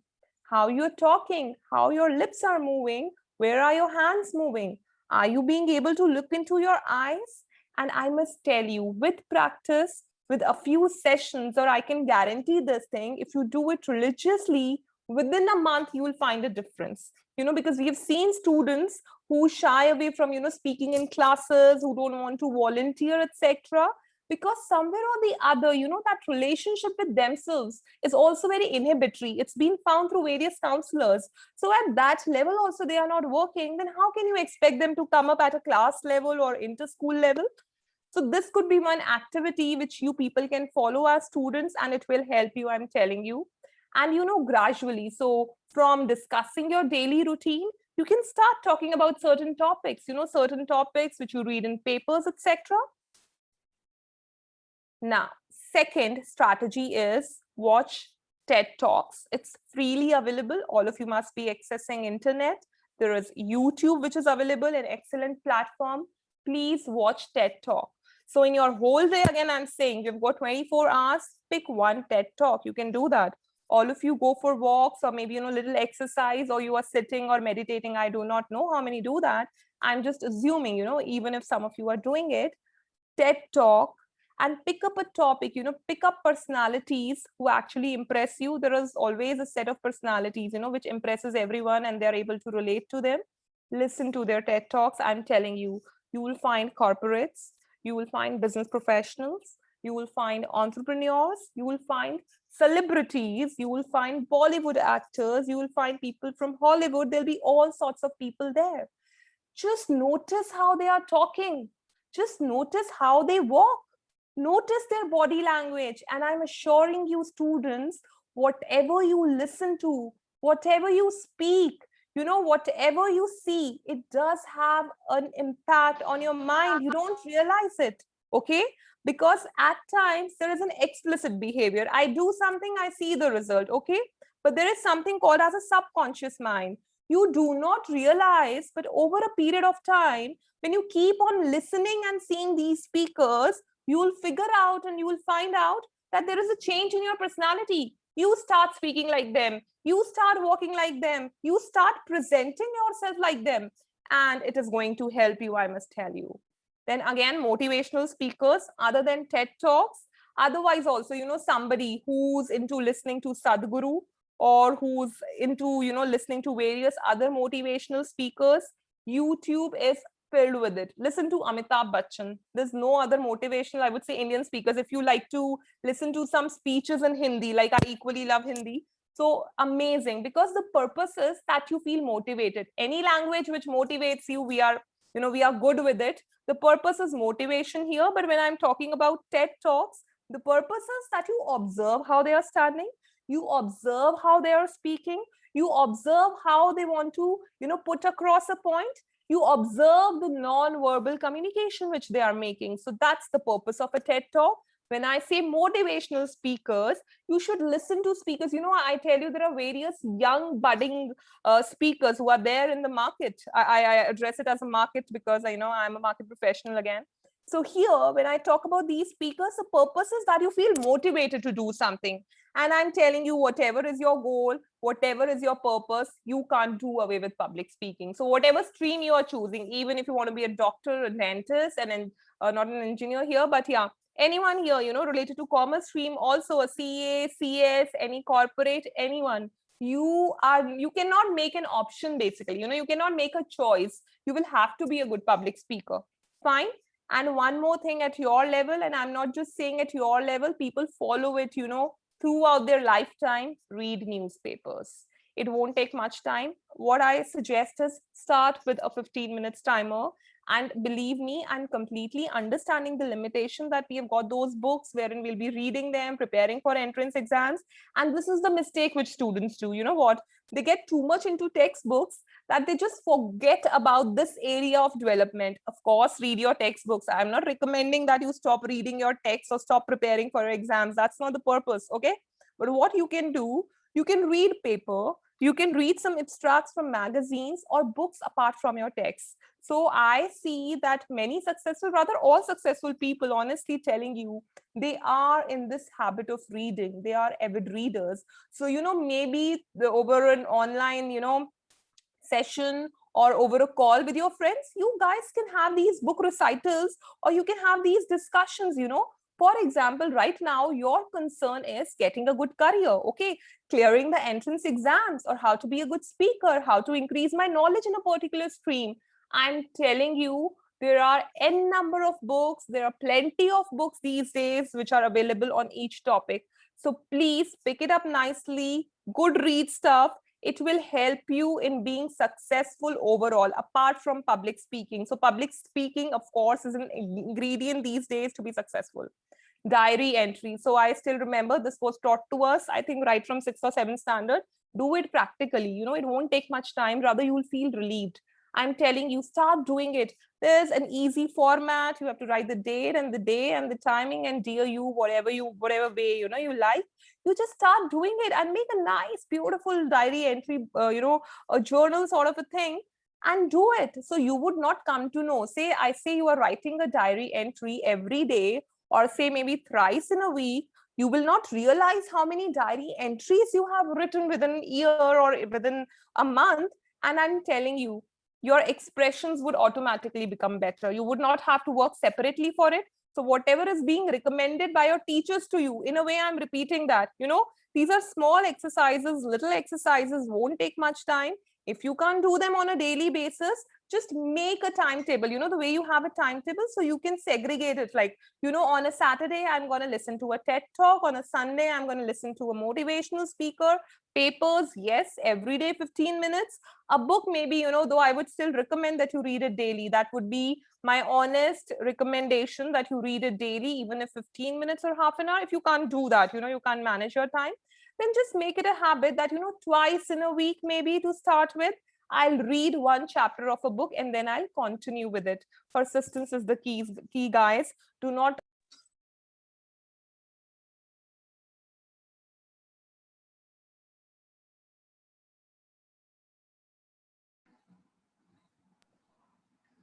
how you're talking, how your lips are moving, where are your hands moving? Are you being able to look into your eyes? And I must tell you, with practice, with a few sessions, or I can guarantee this thing, if you do it religiously, within a month, you will find a difference. Because we have seen students who shy away from, speaking in classes, who don't want to volunteer, etc. Because somewhere or the other, that relationship with themselves is also very inhibitory. It's been found through various counselors. So at that level also they are not working. Then how can you expect them to come up at a class level or inter-school level? So this could be one activity which you people can follow as students, and it will help you, I'm telling you. And gradually, so from discussing your daily routine, you can start talking about certain topics, certain topics which you read in papers, etc. Now, second strategy is watch TED Talks. It's freely available. All of you must be accessing internet. There is YouTube, which is available, an excellent platform. Please watch TED Talk. So in your whole day, again, I'm saying you've got 24 hours, pick one TED Talk. You can do that. All of you go for walks, or maybe, little exercise, or you are sitting or meditating. I do not know how many do that. I'm just assuming, even if some of you are doing it, TED Talk, and pick up a topic, pick up personalities who actually impress you. There is always a set of personalities, which impresses everyone and they're able to relate to them. Listen to their TED Talks. I'm telling you, you will find corporates, you will find business professionals, you will find entrepreneurs, you will find celebrities, you will find Bollywood actors, you will find people from Hollywood. There'll be all sorts of people there. Just notice how they are talking. Just notice how they walk. Notice their body language. And I'm assuring you, students, whatever you listen to, whatever you speak, whatever you see, it does have an impact on your mind. You don't realize it, okay? Because at times there is an explicit behavior. I do something, I see the result, okay? but there is something called as a subconscious mind. You do not realize, but over a period of time, when you keep on listening and seeing these speakers, you will figure out and you will find out that there is a change in your personality. You start speaking like them, you start walking like them, you start presenting yourself like them, and it is going to help you, I must tell you. Then again, motivational speakers, other than TED Talks, otherwise also, somebody who's into listening to Sadhguru, or who's into, listening to various other motivational speakers, YouTube is filled with it. Listen to Amitabh Bachchan. There's no other motivational, I would say, Indian speakers. If you like to listen to some speeches in Hindi, like I equally love Hindi, so amazing, because the purpose is that you feel motivated. Any language which motivates you, we are good with it. The purpose is motivation here. But when I'm talking about TED Talks, the purpose is that you observe how they are standing, you observe how they are speaking, you observe how they want to, put across a point, you observe the non-verbal communication which they are making. So that's the purpose of a TED Talk. When I say motivational speakers, you should listen to speakers. I tell you, there are various young budding speakers who are there in the market. I address it as a market because I know I'm a market professional again. So here, when I talk about these speakers, the purpose is that you feel motivated to do something. And I'm telling you, whatever is your goal, whatever is your purpose, you can't do away with public speaking. So whatever stream you are choosing, even if you want to be a doctor, a dentist, and then not an engineer here, but yeah, anyone here, related to commerce stream, also a CA, CS, any corporate, anyone, you cannot make an option, basically. You cannot make a choice. You will have to be a good public speaker. Fine. And one more thing at your level, and I'm not just saying at your level, people follow it, throughout their lifetime, read newspapers. It won't take much time. What I suggest is start with a 15 minutes timer. And believe me, I'm completely understanding the limitation that we have got those books wherein we'll be reading them, preparing for entrance exams. And this is the mistake which students do. You know what? They get too much into textbooks that they just forget about this area of development. Of course, read your textbooks. I'm not recommending that you stop reading your texts or stop preparing for your exams. That's not the purpose, okay? But what you can do, you can read paper, you can read some abstracts from magazines or books apart from your texts. So I see that many successful, rather all successful people, honestly telling you, they are in this habit of reading. They are avid readers. So, maybe over an online, session or over a call with your friends, you guys can have these book recitals, or you can have these discussions. For example, right now, your concern is getting a good career, okay, clearing the entrance exams, or how to be a good speaker, how to increase my knowledge in a particular stream. I'm telling you, there are n number of books. There are plenty of books these days which are available on each topic. So please pick it up nicely, good read stuff. It will help you in being successful overall, apart from public speaking. So public speaking, of course, is an ingredient these days to be successful. Diary entry. So I still remember this was taught to us, I think, right from 6th or 7th standard. Do it practically. It won't take much time. Rather, you will feel relieved. I'm telling you, start doing it. There's an easy format. You have to write the date and the day and the timing and dear you, whatever way, you like. You just start doing it and make a nice, beautiful diary entry, a journal sort of a thing, and do it. So you would not come to know, I say you are writing a diary entry every day, or say maybe thrice in a week, you will not realize how many diary entries you have written within a year or within a month. And I'm telling you, your expressions would automatically become better. You would not have to work separately for it. So whatever is being recommended by your teachers to you, in a way, I'm repeating that, these are small exercises, little exercises, won't take much time. If you can't do them on a daily basis, just make a timetable, the way you have a timetable, so you can segregate it. Like, on a Saturday, I'm going to listen to a TED Talk. On a Sunday, I'm going to listen to a motivational speaker. Papers, yes, every day, 15 minutes. A book, maybe, though I would still recommend that you read it daily. That would be my honest recommendation, that you read it daily, even if 15 minutes or half an hour. If you can't do that, you can't manage your time, then just make it a habit that, twice in a week, maybe to start with, I'll read one chapter of a book and then I'll continue with it. Persistence is the key, guys. Do not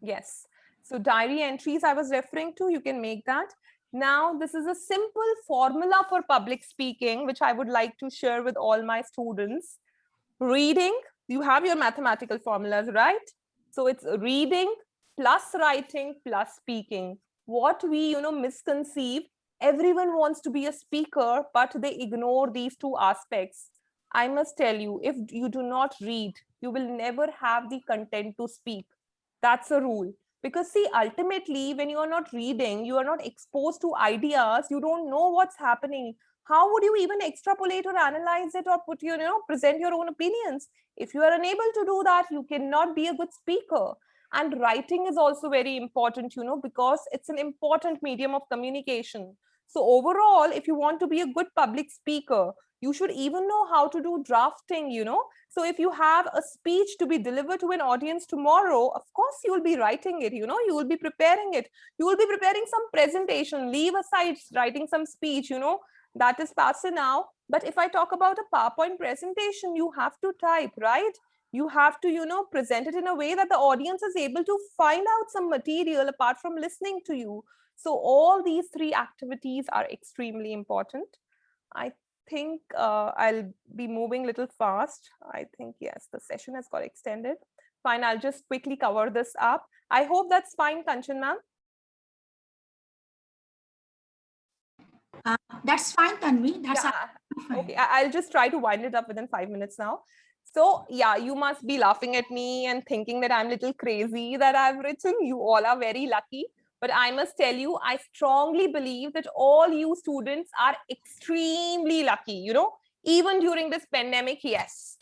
Yes. So diary entries I was referring to, you can make that. Now, this is a simple formula for public speaking, which I would like to share with all my students. Reading, you have your mathematical formulas, right? So it's reading plus writing plus speaking. What we, misconceive, everyone wants to be a speaker, but they ignore these two aspects. I must tell you, if you do not read, you will never have the content to speak. That's a rule. Because see, ultimately, when you are not reading, you are not exposed to ideas, you don't know what's happening. How would you even extrapolate or analyze it or put present your own opinions? If you are unable to do that, you cannot be a good speaker. And writing is also very important, because it's an important medium of communication. So overall, if you want to be a good public speaker, you should even know how to do drafting, So if you have a speech to be delivered to an audience tomorrow, of course, you will be writing it, you will be preparing it. You will be preparing some presentation, leave aside writing some speech, that is passive now. But if I talk about a PowerPoint presentation, you have to type, right? You have to, present it in a way that the audience is able to find out some material apart from listening to you. So all these three activities are extremely important. I think I'll be moving a little fast. I think, yes, the session has got extended. Fine, I'll just quickly cover this up. I hope that's fine, Kanchan ma'am. That's fine, Tanvi. That's Yeah. fine. Okay, I'll just try to wind it up within 5 minutes now. So yeah, you must be laughing at me and thinking that I'm a little crazy that I've written. You all are very lucky. But I must tell you, I strongly believe that all you students are extremely lucky, even during this pandemic, yes.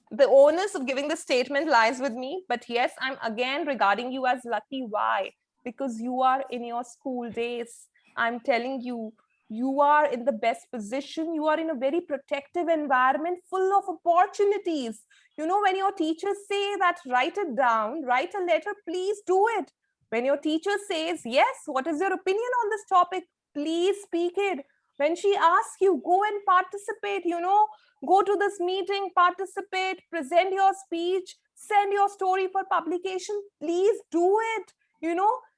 The onus of giving the statement lies with me. But yes, I'm again regarding you as lucky. Why? Because you are in your school days. I'm telling you, you are in the best position. You are in a very protective environment full of opportunities. When your teachers say that write it down, write a letter, please do it. When your teacher says, yes, what is your opinion on this topic? Please speak it. When she asks you, go and participate, go to this meeting, participate, present your speech, send your story for publication, please do it.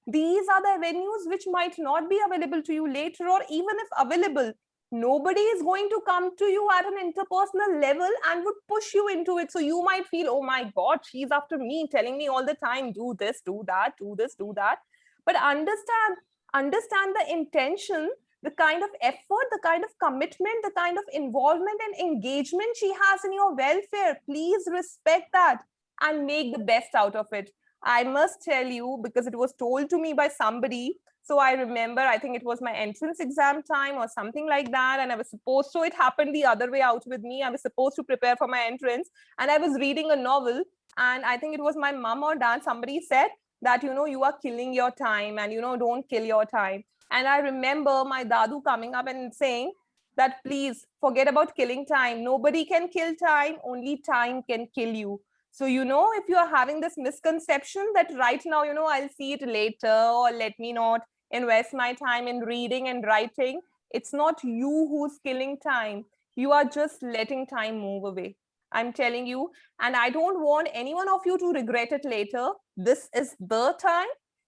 These are the venues which might not be available to you later, or even if available, nobody is going to come to you at an interpersonal level and would push you into it. So you might feel, oh my God, she's after me, telling me all the time, do this, do that, do this, do that. But understand the intention, the kind of effort, the kind of commitment, the kind of involvement and engagement she has in your welfare. Please respect that and make the best out of it. I must tell you, because it was told to me by somebody. So I remember, I think it was my entrance exam time or something like that. And I was supposed to, it happened the other way out with me. I was supposed to prepare for my entrance and I was reading a novel. And I think it was my mom or dad, somebody said that, you are killing your time and, don't kill your time. And I remember my dadu coming up and saying that, please forget about killing time. Nobody can kill time. Only time can kill you. So, if you are having this misconception that right now, I'll see it later, or let me not invest my time in reading and writing, it's not you who's killing time. You are just letting time move away. I'm telling you, and I don't want any one of you to regret it later. This is the time.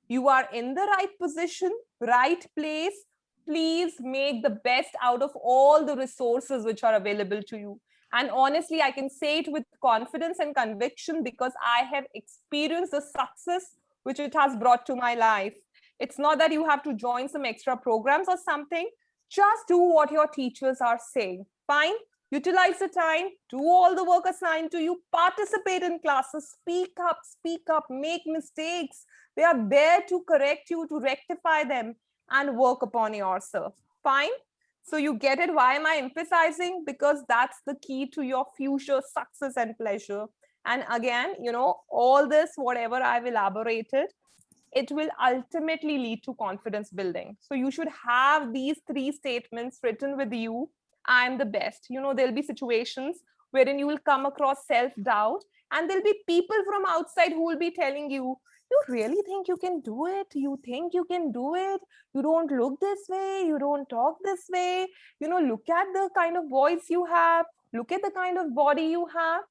You are in the right position, right place. Please make the best out of all the resources which are available to you. And honestly, I can say it with confidence and conviction because I have experienced the success which it has brought to my life. It's not that you have to join some extra programs or something. Just do what your teachers are saying. Fine. Utilize the time, do all the work assigned to you, participate in classes, speak up, make mistakes. They are there to correct you, to rectify them, and work upon yourself. Fine. So you get it. Why am I emphasizing? Because that's the key to your future success and pleasure. And again, all this, whatever I've elaborated, it will ultimately lead to confidence building. So you should have these three statements written with you. I'm the best. There'll be situations wherein you will come across self-doubt, and there'll be people from outside who will be telling you, you really think you can do it? You think you can do it? You don't look this way. You don't talk this way. Look at the kind of voice you have. Look at the kind of body you have.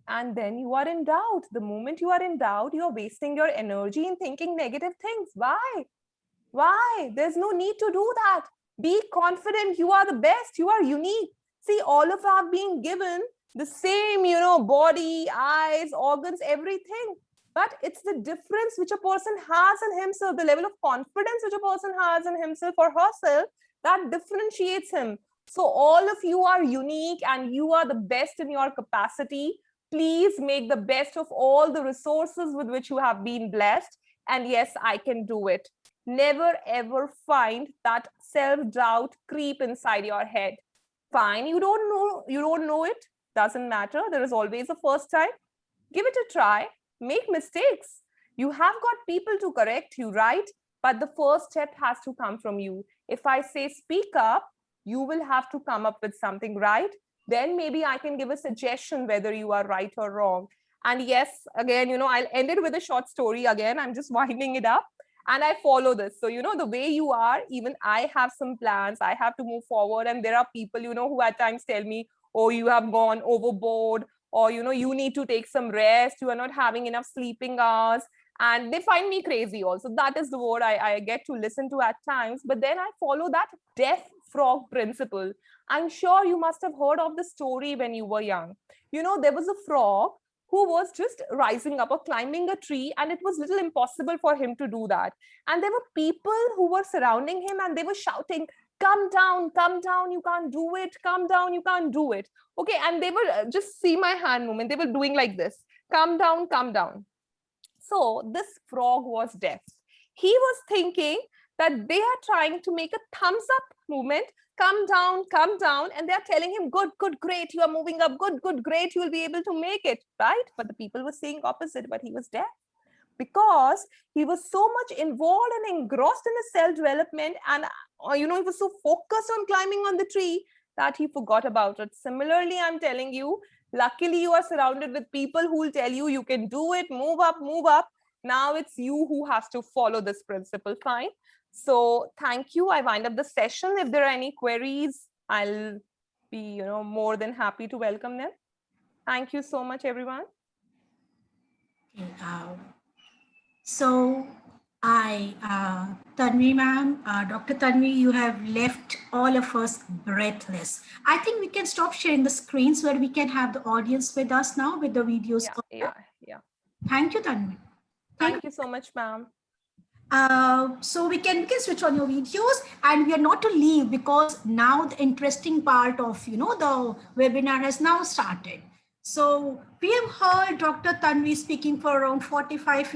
and then you are in doubt. The moment you are in doubt, you're wasting your energy in thinking negative things. Why? There's no need to do that. Be confident. You are the best. You are unique. See, all of us are being given the same, body, eyes, organs, everything. But it's the difference which a person has in himself, the level of confidence which a person has in himself or herself, that differentiates him. So all of you are unique and you are the best in your capacity. Please make the best of all the resources with which you have been blessed. And yes, I can do it. Never ever find that self-doubt creep inside your head. Fine, you don't know it. Doesn't matter. There is always a first time. Give it a try. Make mistakes. You have got people to correct you, right? But the first step has to come from you. If I say speak up, you will have to come up with something, right? Then maybe I can give a suggestion whether you are right or wrong. And yes, again, I'll end it with a short story again. I'm just winding it up. And I follow this. So, the way you are, even I have some plans. I have to move forward. And there are people, who at times tell me, oh, you have gone overboard, or, you need to take some rest. You are not having enough sleeping hours. And they find me crazy also. That is the word I get to listen to at times. But then I follow that deaf frog principle. I'm sure you must have heard of the story when you were young. There was a frog who was just rising up or climbing a tree, and it was little impossible for him to do that. And there were people who were surrounding him and they were shouting, come down, you can't do it, come down, you can't do it. Okay, and they were, just see my hand movement, they were doing like this, come down, come down. So this frog was deaf. He was thinking that they are trying to make a thumbs up movement, come down, and they're telling him, good, great, you are moving up, good, great, you will be able to make it, right? But the people were saying opposite, but he was deaf because he was so much involved and engrossed in his self-development, and he was so focused on climbing on the tree that he forgot about it. Similarly, I'm telling you, luckily you are surrounded with people who will tell you, you can do it, move up. Now it's you who has to follow this principle. Fine. So thank you. I wind up the session. If there are any queries, I'll be, more than happy to welcome them. Thank you so much, everyone. Okay, so Tanvi ma'am, Dr. Tanvi, you have left all of us breathless. I think we can stop sharing the screen so that we can have the audience with us now with the videos. Yeah. Thank you, Tanvi. Thank you so much, ma'am. So we can switch on your videos, and we are not to leave because now the interesting part of the webinar has now started. So we have heard Dr. Tanvi speaking for around 45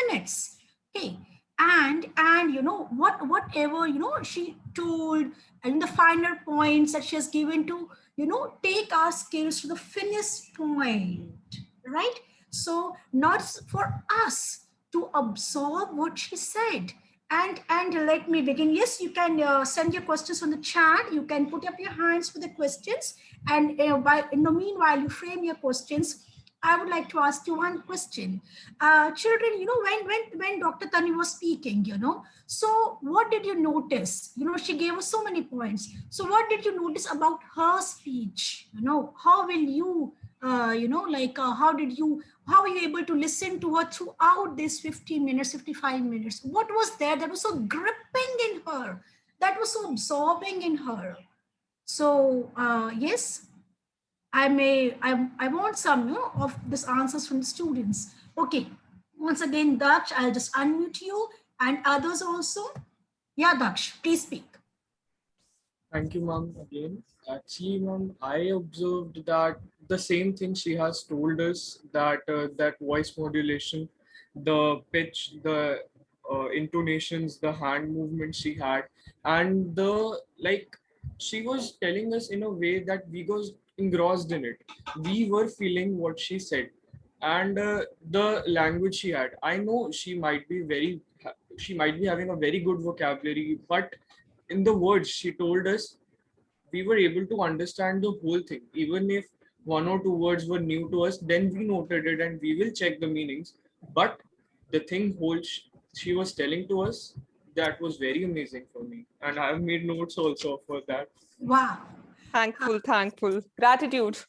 minutes. Okay, and whatever she told, and the finer points that she has given to take our skills to the finish point, right? So not for us to absorb what she said. And let me begin. Yes, you can send your questions on the chat. You can put up your hands for the questions. And in the meanwhile, you frame your questions. I would like to ask you one question. Children, when Dr. Tanvi was speaking, so what did you notice? She gave us so many points. So what did you notice about her speech? How will you, how were you able to listen to her throughout this 50 minutes, 55 minutes? What was there that was so gripping in her, that was so absorbing in her? So yes, I want some of these answers from the students. Okay, once again, Daksh, I'll just unmute you, and others also. Yeah, Daksh, please speak. Thank you, ma'am, again. Actually, ma'am, I observed that the same thing she has told us, that that voice modulation, the pitch, the intonations, the hand movements she had, and she was telling us in a way that we was engrossed in it. We were feeling what she said, and the language she had. I know she might be having a very good vocabulary, but in the words she told us, we were able to understand the whole thing. Even if one or two words were new to us, then we noted it and we will check the meanings. But the thing whole she was telling to us, that was very amazing for me. And I have made notes also for that. Wow. Thankful. Gratitude.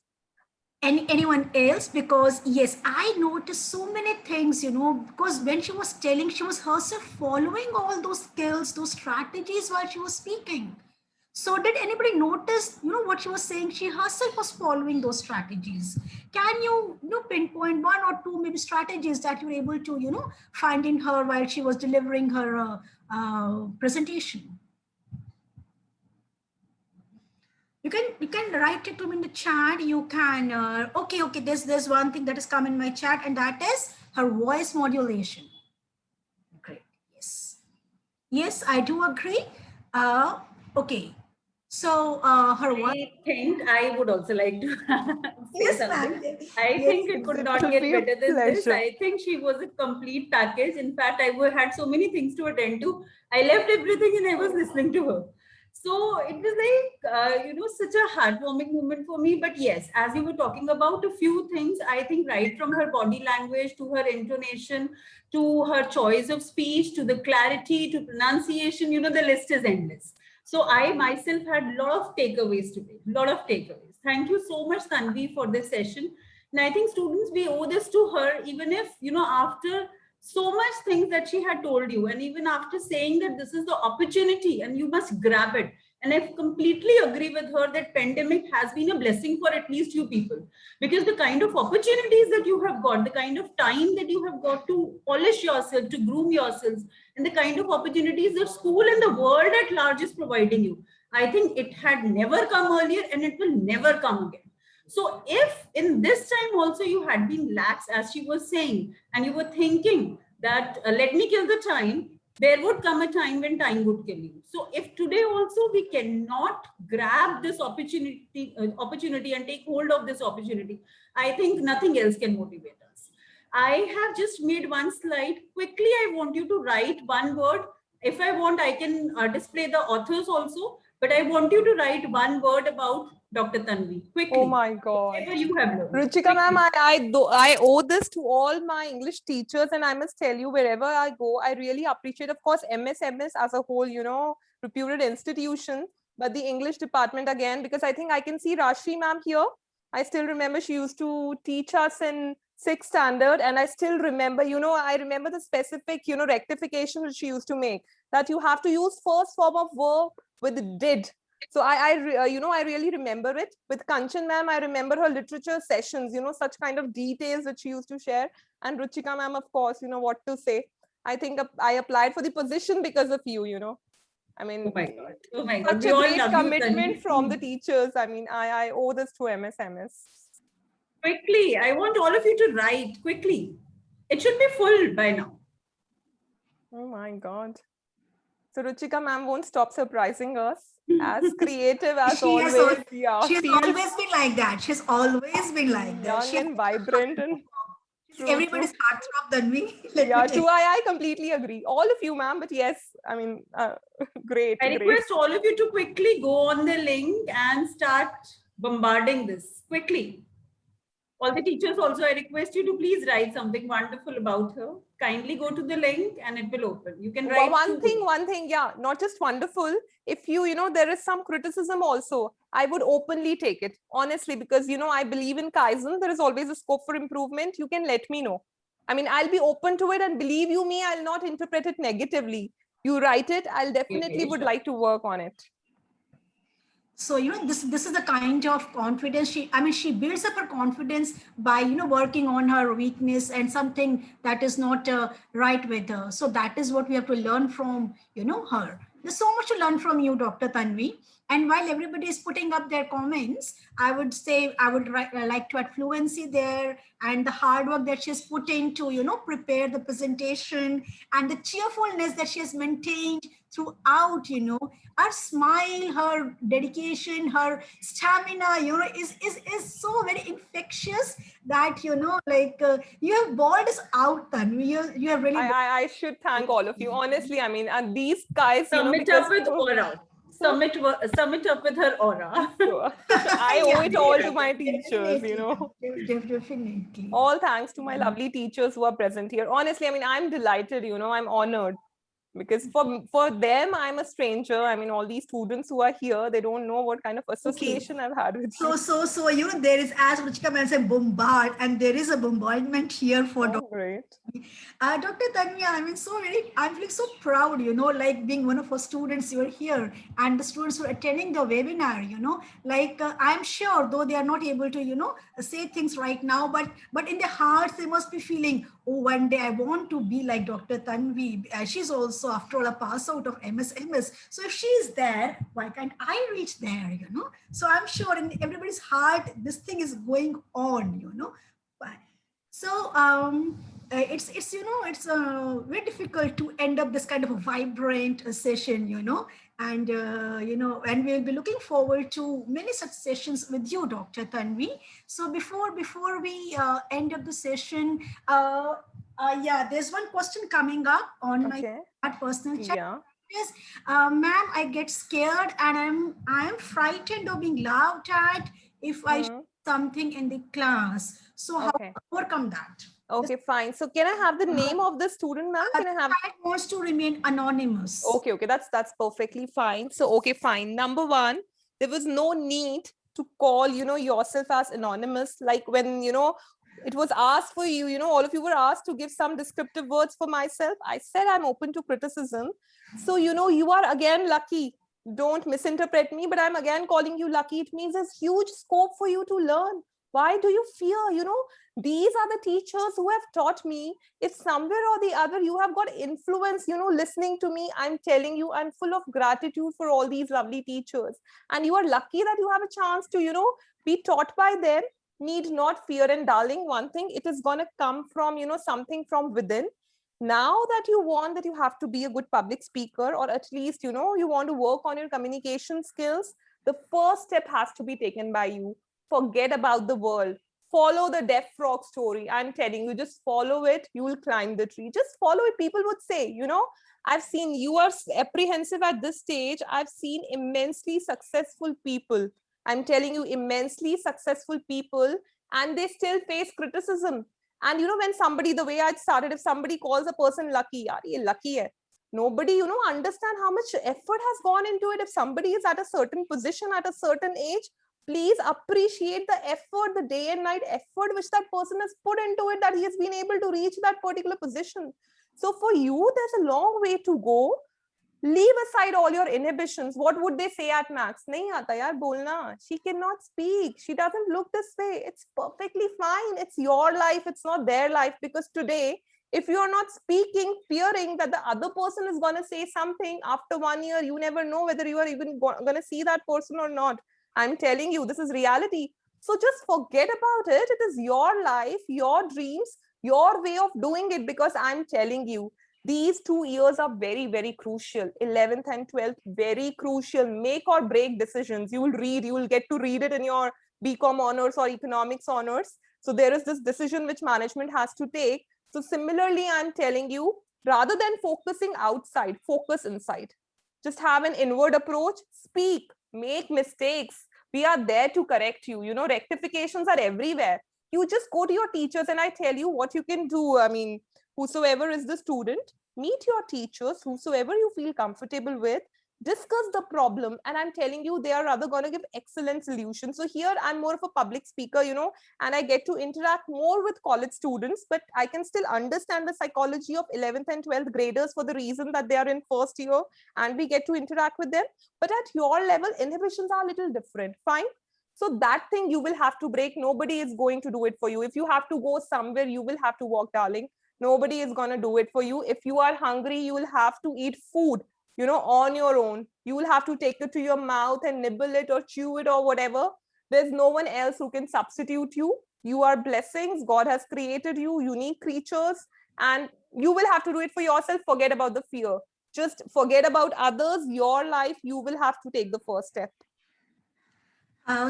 Anyone else? Because yes, I noticed so many things, because when she was telling, she was herself following all those skills, those strategies while she was speaking. So did anybody notice, what she was saying? She herself was following those strategies. Can you, pinpoint one or two maybe strategies that you were able to, find in her while she was delivering her presentation? You can write it to me in the chat. You can okay, there's one thing that has come in my chat, and that is her voice modulation. Great. Yes, I do agree. Okay, so her voice. I think I would also like to say Yes, something. ma'am. I Yes, think it could not It'll get be a better than this. pleasure. I think she was a complete package. In fact, had so many things to attend to. I left everything and I was listening to her. So it was like, such a heartwarming moment for me. But yes, as you were talking about a few things, I think right from her body language to her intonation, to her choice of speech, to the clarity, to pronunciation, the list is endless. So I myself had a lot of takeaways today, Thank you so much, Tanvi, for this session. And I think students, we owe this to her, even if, after so much things that she had told you, and even after saying that this is the opportunity and you must grab it. And I completely agree with her that pandemic has been a blessing for at least you people, because the kind of opportunities that you have got, the kind of time that you have got to polish yourself, to groom yourselves, and the kind of opportunities that school and the world at large is providing you, I think it had never come earlier and it will never come again. So if in this time also you had been lax, as she was saying, and you were thinking that let me kill the time, there would come a time when time would kill you. So if today also we cannot grab this opportunity and take hold of this opportunity, I think nothing else can motivate us. I have just made one slide. Quickly, I want you to write one word. If I want, I can display the authors also, but I want you to write one word about Dr. Tanvi. Quickly. Oh my God. Whatever you have learned. Ruchika ma'am, I owe this to all my English teachers, and I must tell you, wherever I go, I really appreciate, of course, MSMS as a whole, reputed institution, but the English department again, because I think I can see Rashmi ma'am here. I still remember she used to teach us in 6th standard, and I still remember, I remember the specific, rectification that she used to make, that you have to use first form of verb with did. So I really remember it. With Kanchan ma'am, I remember her literature sessions, such kind of details that she used to share. And Ruchika ma'am, of course, what to say. I think I applied for the position because of you, I mean, Oh my God. Oh my God. such We a all great love you, commitment Tanvi. from the teachers. I mean, I owe this to MSMS. Quickly, I want all of you to write quickly. It should be full by now. Oh my God. So Ruchika ma'am won't stop surprising us. As creative as always. She's always been like that. She's always been like that. Young and vibrant and everybody's heartthrob than me. Yeah, true. I completely agree. All of you, ma'am. But yes, I mean, great. I request all of you to quickly go on the link and start bombarding this quickly. All the teachers also, I request you to please write something wonderful about her. Kindly go to the link and it will open. You can write one thing, yeah, not just wonderful. If there is some criticism also, I would openly take it, honestly, because, I believe in Kaizen. There is always a scope for improvement. You can let me know. I mean, I'll be open to it, and believe you me, I'll not interpret it negatively. You write it, I'll definitely would like to work on it. So, this is the kind of confidence she builds up her confidence by, working on her weakness and something that is not right with her. So that is what we have to learn from, her. There's so much to learn from you, Dr. Tanvi. And while everybody is putting up their comments, I would say I would like to add fluency there, and the hard work that she's put in to, prepare the presentation, and the cheerfulness that she has maintained throughout, her smile, her dedication, her stamina, is so very infectious that, you have balled us out, Tanvi. You have really. I should thank all of you. Honestly, I mean, and these guys, Sum it up with aura. Sum it up with her aura. I owe it all to my teachers, Definitely. All thanks to my lovely teachers who are present here. Honestly, I mean, I'm delighted, I'm honored. Because for them, I'm a stranger. I mean, all these students who are here, they don't know what kind of association I've had with you. So there is, as Ruchika man said, bombard, and there is a bombardment here for Oh, great. Dr. Tanvi. I'm feeling so proud, like being one of our students. You are here, and the students who are attending the webinar, I'm sure, though they are not able to, say things right now, but in their hearts, they must be feeling, oh, one day I want to be like Dr. Tanvi. She's also, after all, a pass out of MSMS. So if she's there, why can't I reach there, So I'm sure in everybody's heart, this thing is going on, So it's very difficult to end up this kind of a vibrant session, and and we'll be looking forward to many such sessions with you, Dr. Tanvi. So before we end up the session, there's one question coming up on my personal chat. Yeah. Yes, ma'am, I get scared and I'm frightened of being laughed at if I say something in the class. So how to overcome that? Okay, fine. So can I have the name of the student, ma'am? Can I have? I wants to remain anonymous. Okay, that's perfectly fine. So okay, fine. Number one, there was no need to call yourself as anonymous. Like when it was asked for you, all of you were asked to give some descriptive words for myself. I said I'm open to criticism. So you are again lucky. Don't misinterpret me, but I'm again calling you lucky. It means there's huge scope for you to learn. Why do you fear? These are the teachers who have taught me. If somewhere or the other you have got influence, listening to me, I'm telling you, I'm full of gratitude for all these lovely teachers. And you are lucky that you have a chance to, be taught by them. Need not fear. And darling, one thing, it is going to come from, something from within. Now that you want that you have to be a good public speaker, or at least, you want to work on your communication skills, the first step has to be taken by you. Forget about the world. Follow the deaf frog story. I'm telling you, just follow it. You will climb the tree. Just follow it. People would say, I've seen you are apprehensive at this stage. I've seen immensely successful people. I'm telling you, immensely successful people, and they still face criticism. And when somebody, the way I started, if somebody calls a person lucky, yaar, ye lucky hai. Nobody, understand how much effort has gone into it. If somebody is at a certain position at a certain age, please appreciate the effort, the day and night effort which that person has put into it, that he has been able to reach that particular position. So for you, there's a long way to go. Leave aside all your inhibitions. What would they say at Max? Nahi aata yaar bolna. She cannot speak. She doesn't look this way. It's perfectly fine. It's your life. It's not their life. Because today, if you're not speaking, fearing that the other person is going to say something after 1 year, you never know whether you are even going to see that person or not. I'm telling you, this is reality. So just forget about it. It is your life, your dreams, your way of doing it, because I'm telling you, these 2 years are very, very crucial. 11th and 12th, very crucial. Make or break decisions. You will get to read it in your BCom honors or economics honors. So there is this decision which management has to take. So similarly, I'm telling you, rather than focusing outside, focus inside. Just have an inward approach, speak, make mistakes. We are there to correct you. Rectifications are everywhere. You just go to your teachers and I tell you what you can do. I mean, whosoever is the student, meet your teachers, whosoever you feel comfortable with, discuss the problem, and I'm telling you, they are rather going to give excellent solutions. So here I'm more of a public speaker, and I get to interact more with college students, but I can still understand the psychology of 11th and 12th graders for the reason that they are in first year and we get to interact with them. But at your level, inhibitions are a little different. Fine. So that thing you will have to break. Nobody is going to do it for you. If you have to go somewhere, you will have to walk, darling. Nobody is going to do it for you. If you are hungry, you will have to eat food, on your own. You will have to take it to your mouth and nibble it or chew it or whatever. There's no one else who can substitute you. You are blessings. God has created you, unique creatures, and you will have to do it for yourself. Forget about the fear. Just forget about others. Your life, you will have to take the first step.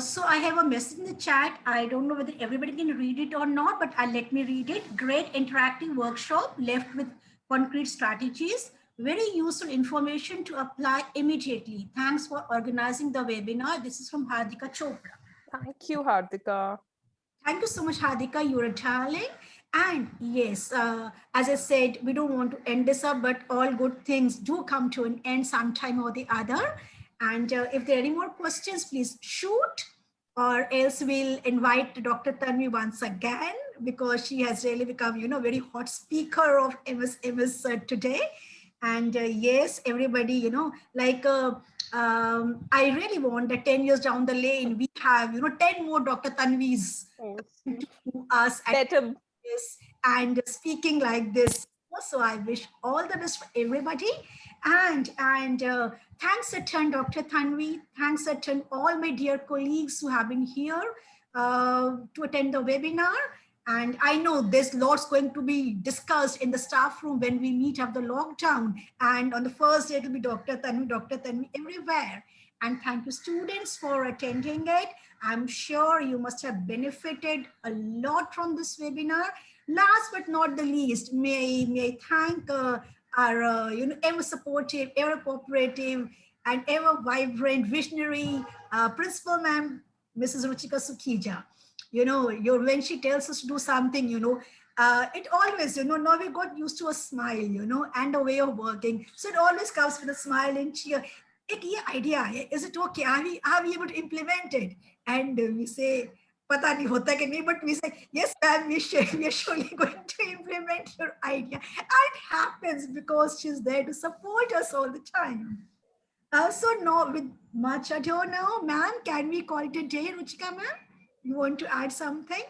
So I have a message in the chat. I don't know whether everybody can read it or not, but let me read it. Great interactive workshop left with concrete strategies. Very useful information to apply immediately. Thanks for organizing the webinar. This is from Hardika Chopra. Thank you, Hardika. Thank you so much, Hadika. You're a darling. And yes, as I said, we don't want to end this up, but all good things do come to an end sometime or the other. And if there are any more questions, please shoot, or else we'll invite Dr. Tanvi once again, because she has really become, very hot speaker of MSMS today. And yes, everybody, I really want that 10 years down the lane, we have, 10 more Dr. Tanvis Yes. to us at Better. this and speaking like this. So I wish all the best for everybody. And thanks a ton, Dr. Tanvi. Thanks a ton, all my dear colleagues who have been here to attend the webinar. And I know there's lots going to be discussed in the staff room when we meet after the lockdown. And on the first day, it will be Dr. Tanvi everywhere. And thank you, students, for attending it. I'm sure you must have benefited a lot from this webinar. Last but not the least, may I thank our ever supportive, ever cooperative, and ever vibrant visionary principal ma'am, Mrs. Ruchika Sukhija. When she tells us to do something, it always, now we got used to a smile, and a way of working. So it always comes with a smile and cheer. Idea, is it okay? Are we able to implement it? And we say, pata nahi hota ki nahi, but we say, yes, ma'am, we are surely going to implement your idea. And it happens because she's there to support us all the time. So no, with much ado now, ma'am, can we call it a day, Ruchika ma'am? You want to add something?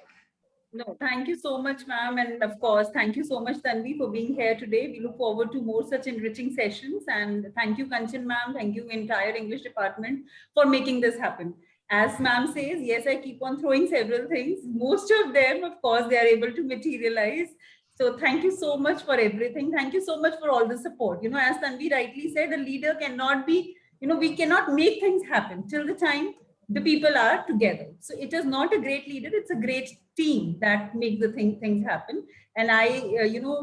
No, thank you so much, ma'am. And of course, thank you so much, Tanvi, for being here today. We look forward to more such enriching sessions. And thank you, Kanchan, ma'am. Thank you, entire English department, for making this happen. As ma'am says, yes, I keep on throwing several things. Most of them, of course, they are able to materialize. So thank you so much for everything. Thank you so much for all the support. As Tanvi rightly said, a leader cannot be, we cannot make things happen till the time the people are together. So it is not a great leader, it's a great team that makes the things happen. And I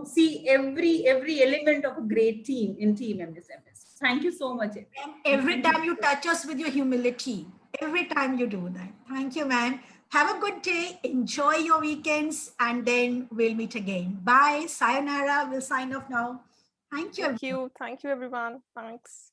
see every element of a great team in Team MSMS. Thank you so much. And every time you touch us with your humility, every time you do that. Thank you, man. Have a good day. Enjoy your weekends, and then we'll meet again. Bye. Sayonara. We'll sign off now. Thank you. Thank you. Thank you, everyone. Thanks.